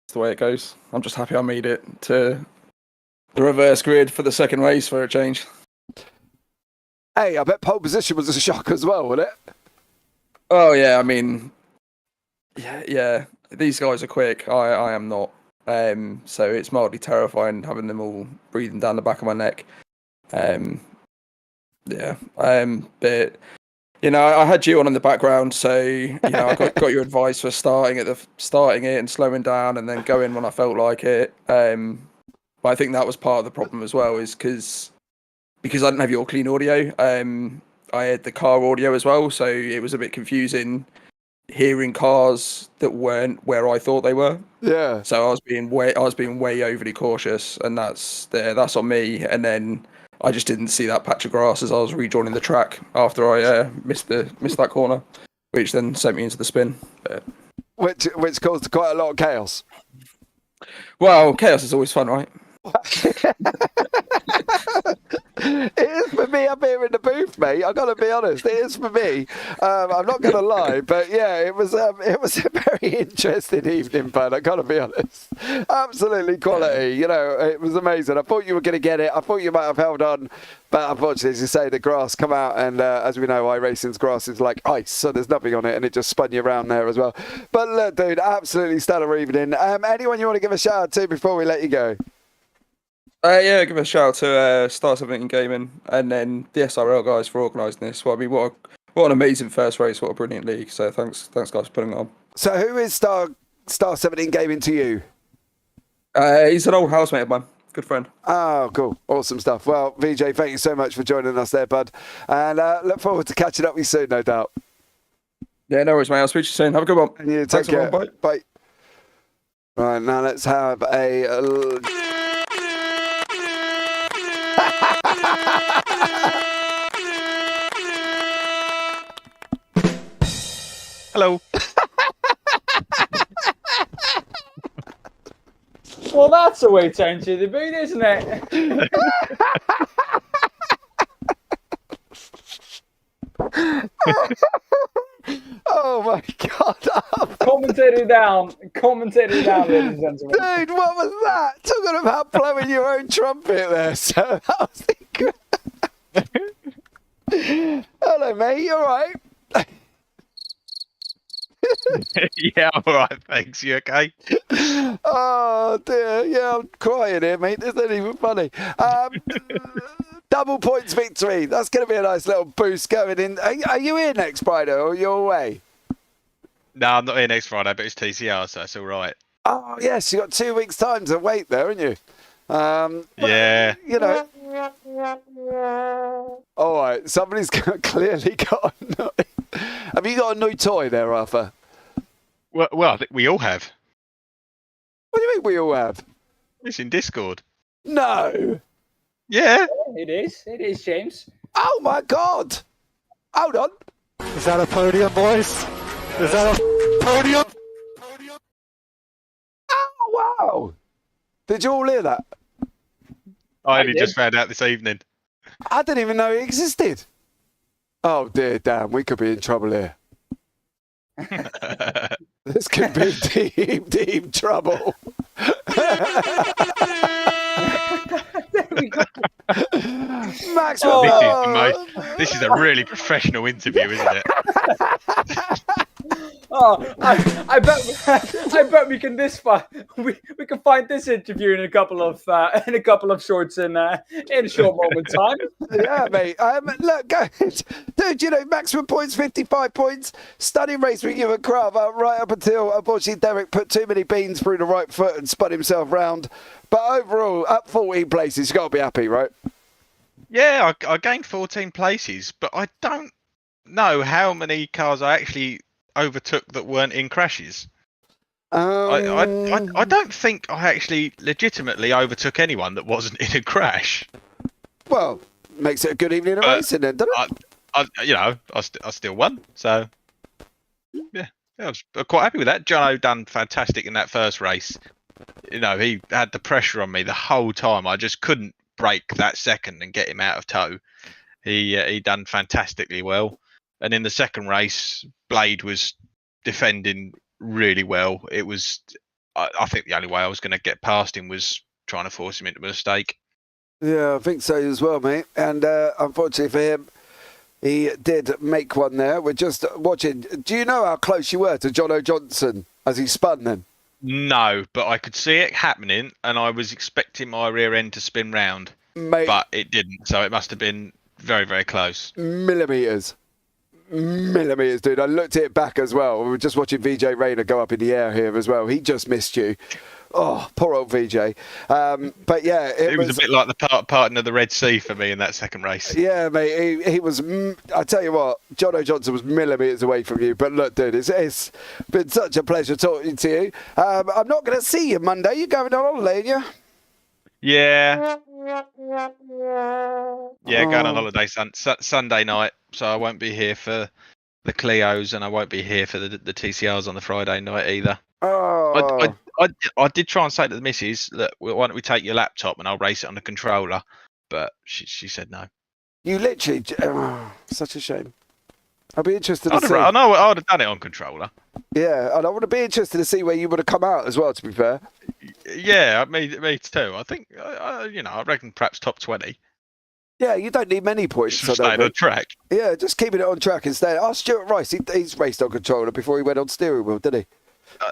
it's the way it goes. I'm just happy I made it to the reverse grid for the second race for a change. Hey, I bet pole position was a shock as well, wasn't it? Oh yeah, I mean, yeah. These guys are quick. I am not. So it's mildly terrifying having them all breathing down the back of my neck. But I had you on in the background, so I got your advice for starting it and slowing down, and then going when I felt like it. But I think that was part of the problem as well, is because I didn't have your clean audio. I had the car audio as well, so it was a bit confusing hearing cars that weren't where I thought they were. Yeah. So I was being way overly cautious, and that's on me. And then I just didn't see that patch of grass as I was rejoining the track after I missed that corner, which then sent me into the spin. But... Which caused quite a lot of chaos. Well, chaos is always fun, right? It is for me up here in the booth, mate. I've got to be honest. It is for me. I'm not going to lie, but yeah, it was a very interesting evening, bud. I've got to be honest. Absolutely quality. It was amazing. I thought you were going to get it. I thought you might have held on, but unfortunately, as you say, the grass come out, and as we know, iRacing's grass is like ice, so there's nothing on it, and it just spun you around there as well. But look, dude, absolutely stellar evening. Anyone you want to give a shout out to before we let you go? Give a shout out to Star 17 Gaming and then the SRL guys for organising this. Well, I mean, what an amazing first race! What a brilliant league! So thanks guys for putting it on. So who is Star 17 Gaming to you? He's an old housemate of mine. Good friend. Oh, cool. Awesome stuff. Well, VJ, thank you so much for joining us there, bud. And look forward to catching up with you soon, no doubt. Yeah, no worries, mate. I'll speak to you soon. Have a good one. And you take care. Everyone. Bye. Right, now let's have a... Hello. Well, that's a way to enter the booth, isn't it? Oh my God. Commentator down, ladies and gentlemen. Dude, what was that? Talking about blowing your own trumpet there. So that was the... Hello, mate. You all right? Yeah, I'm all right, thanks. You okay? Oh, dear. Yeah, I'm crying here, mate. This ain't even funny. Double points victory. That's going to be a nice little boost going in. Are you here next Friday or are you away? No, I'm not here next Friday, but it's TCR, so that's all right. Oh, yes. You got 2 weeks' time to wait there, haven't you? Yeah. All right. Somebody's clearly got a new... Have you got a new toy there, Arthur? Well, I think we all have. think we all have. It's in Discord. No. Yeah. It is, James. Oh my God. Hold on. Is that a podium, boys? Is that a podium? Oh, wow. Did you all hear that? I only just found out this evening. I didn't even know it existed. Oh dear, Dan, we could be in trouble here. This could be deep, deep trouble. Max, This is a really professional interview, isn't it? Oh, I bet we can we can find this interview in a couple of shorts in a short moment time. Yeah, mate. Look, guys, dude, you know, maximum points 55 points. Stunning race with you and Crava right up until unfortunately Derek put too many beans through the right foot and spun himself round. But overall, up 14 places, you got to be happy, right? Yeah, I gained 14 places, but I don't know how many cars I actually overtook that weren't in crashes. I don't think I actually legitimately overtook anyone that wasn't in a crash. Well, makes it a good evening of racing then, doesn't it? I still won, so yeah, I was quite happy with that. Jono done fantastic in that first race. You know, he had the pressure on me the whole time. I just couldn't break that second and get him out of tow. He done fantastically well. And in the second race, Blade was defending really well. It was, I think the only way I was going to get past him was trying to force him into a mistake. Yeah, I think so as well, mate. And unfortunately for him, he did make one there. We're just watching. Do you know how close you were to Jono Johnson as he spun then? No, but I could see it happening, and I was expecting my rear end to spin round, mate, but it didn't. So it must have been very, very close. Millimetres, dude. I looked at it back as well. We were just watching VJ Rayner go up in the air here as well. He just missed you. Oh, poor old VJ. But yeah, it was a bit like the parting of the Red Sea for me in that second race. Yeah, mate. He was. I tell you what, Jono Johnson was millimetres away from you. But look, dude, it's been such a pleasure talking to you. I'm not going to see you Monday. You're going on holiday, aren't you? Yeah. Yeah, going on holiday Sunday night, so I won't be here for the Clios, and I won't be here for the TCRs on the Friday night either. Oh. I did try and say to the missus, look, why don't we take your laptop and I'll race it on the controller, but she said no. You literally, such a shame. I'd be interested to see. I know I would have done it on controller. Yeah, and I would be interested to see where you would have come out as well, to be fair. Yeah, me too. I think, I reckon perhaps top 20. Yeah, you don't need many points. Just staying on track. Yeah, just keeping it on track instead. Oh, Stuart Rice, he's raced on controller before he went on steering wheel, did he?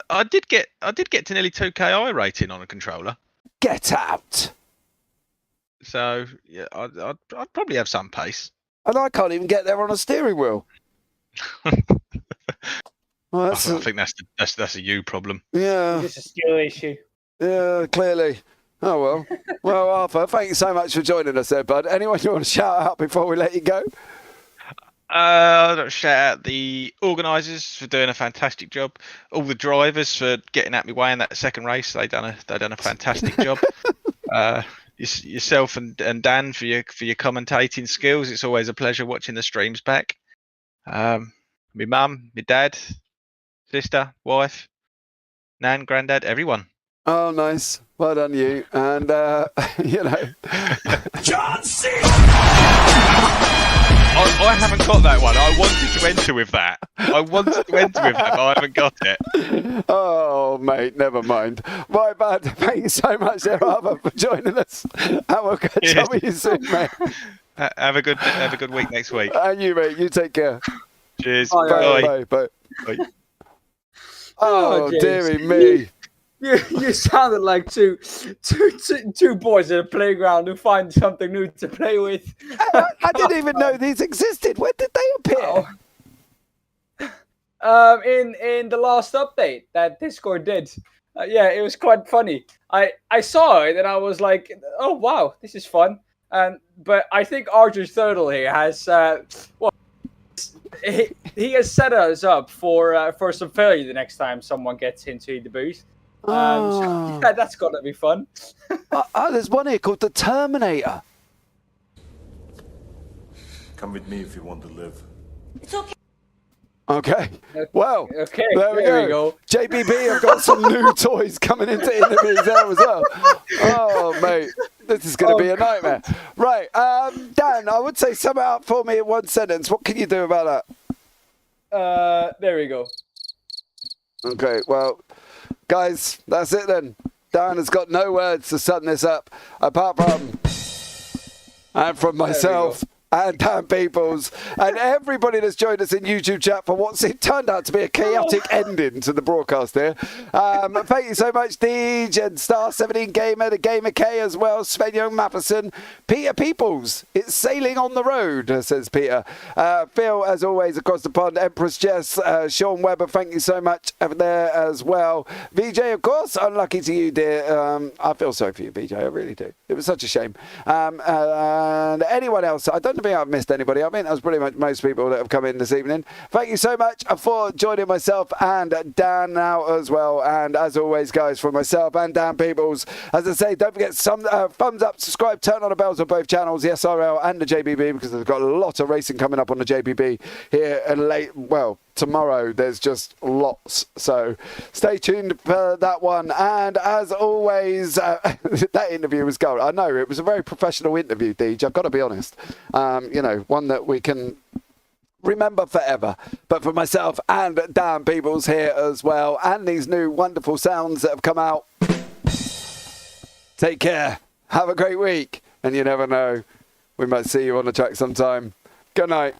I did get to nearly 2K rating on a controller. Get out! So yeah, I'd probably have some pace. And I can't even get there on a steering wheel. Well, I think that's a you problem. Yeah, It's just a skill issue. Yeah, clearly. Oh well. Well, Arthur, thank you so much for joining us there, bud. Anyone you want to shout out before we let you go? Shout out the organisers for doing a fantastic job. All the drivers for getting at me way in that second race. They done a fantastic job. Yourself and Dan for your commentating skills. It's always a pleasure watching the streams back. My mum, my dad, sister, wife, nan, granddad, everyone. Oh, nice. Well done, you. And John C. I haven't got that one. I wanted to enter with that. But I haven't got it. Oh, mate, never mind. My bad. Thank you so much, Arthur, for joining us. And we'll catch up with you soon, mate. Have a good week next week. And you, mate. You take care. Cheers. Bye. Bye. Oh, dearie me. You sounded like two boys at a playground who find something new to play with. I didn't even know these existed. When did they appear? In the last update that Discord did. Yeah, it was quite funny. I saw it and I was like, oh wow, this is fun. But I think Archer's Turtle here has he has set us up for some failure the next time someone gets into the booth. Oh. Yeah, that's got to be fun. There's one here called the Terminator. Come with me if you want to live. It's okay. Okay. Well, Okay, there we go. JPB have got some new toys coming into interviews there as well. Oh, mate. This is going to be a nightmare. Right. Dan, I would say sum it up for me in one sentence. What can you do about that? There we go. Okay, well, guys, that's it then. Dan has got no words to sum this up, apart from, and from myself, and Daan Pepels, and everybody that's joined us in YouTube chat for what's it turned out to be a chaotic ending to the broadcast here. Thank you so much, Deej, and Star17 Gamer, the Gamer K as well, Sven Young Matheson, Peter Peoples. It's sailing on the road, says Peter. Phil, as always, across the pond, Empress Jess, Sean Webber, thank you so much there as well. VJ, of course, unlucky to you, dear. I feel sorry for you, VJ, I really do. It was such a shame. And anyone else, I don't think I've missed anybody. I mean, that was pretty much most people that have come in this evening. Thank you so much for joining myself and Dan now as well. And as always, guys, from myself and Daan Pepels, as I say, don't forget some thumbs up, subscribe, turn on the bells on both channels, the SRL and the JPB, because they've got a lot of racing coming up on the JPB here and late. Well, tomorrow there's just lots, so stay tuned for that one. And as always, that interview was gold. I know it was a very professional interview, Deej, I've got to be honest. You know, one that we can remember forever. But for myself and Daan Pepels here as well, and these new wonderful sounds that have come out, take care, have a great week, and you never know, we might see you on the track sometime. Good night.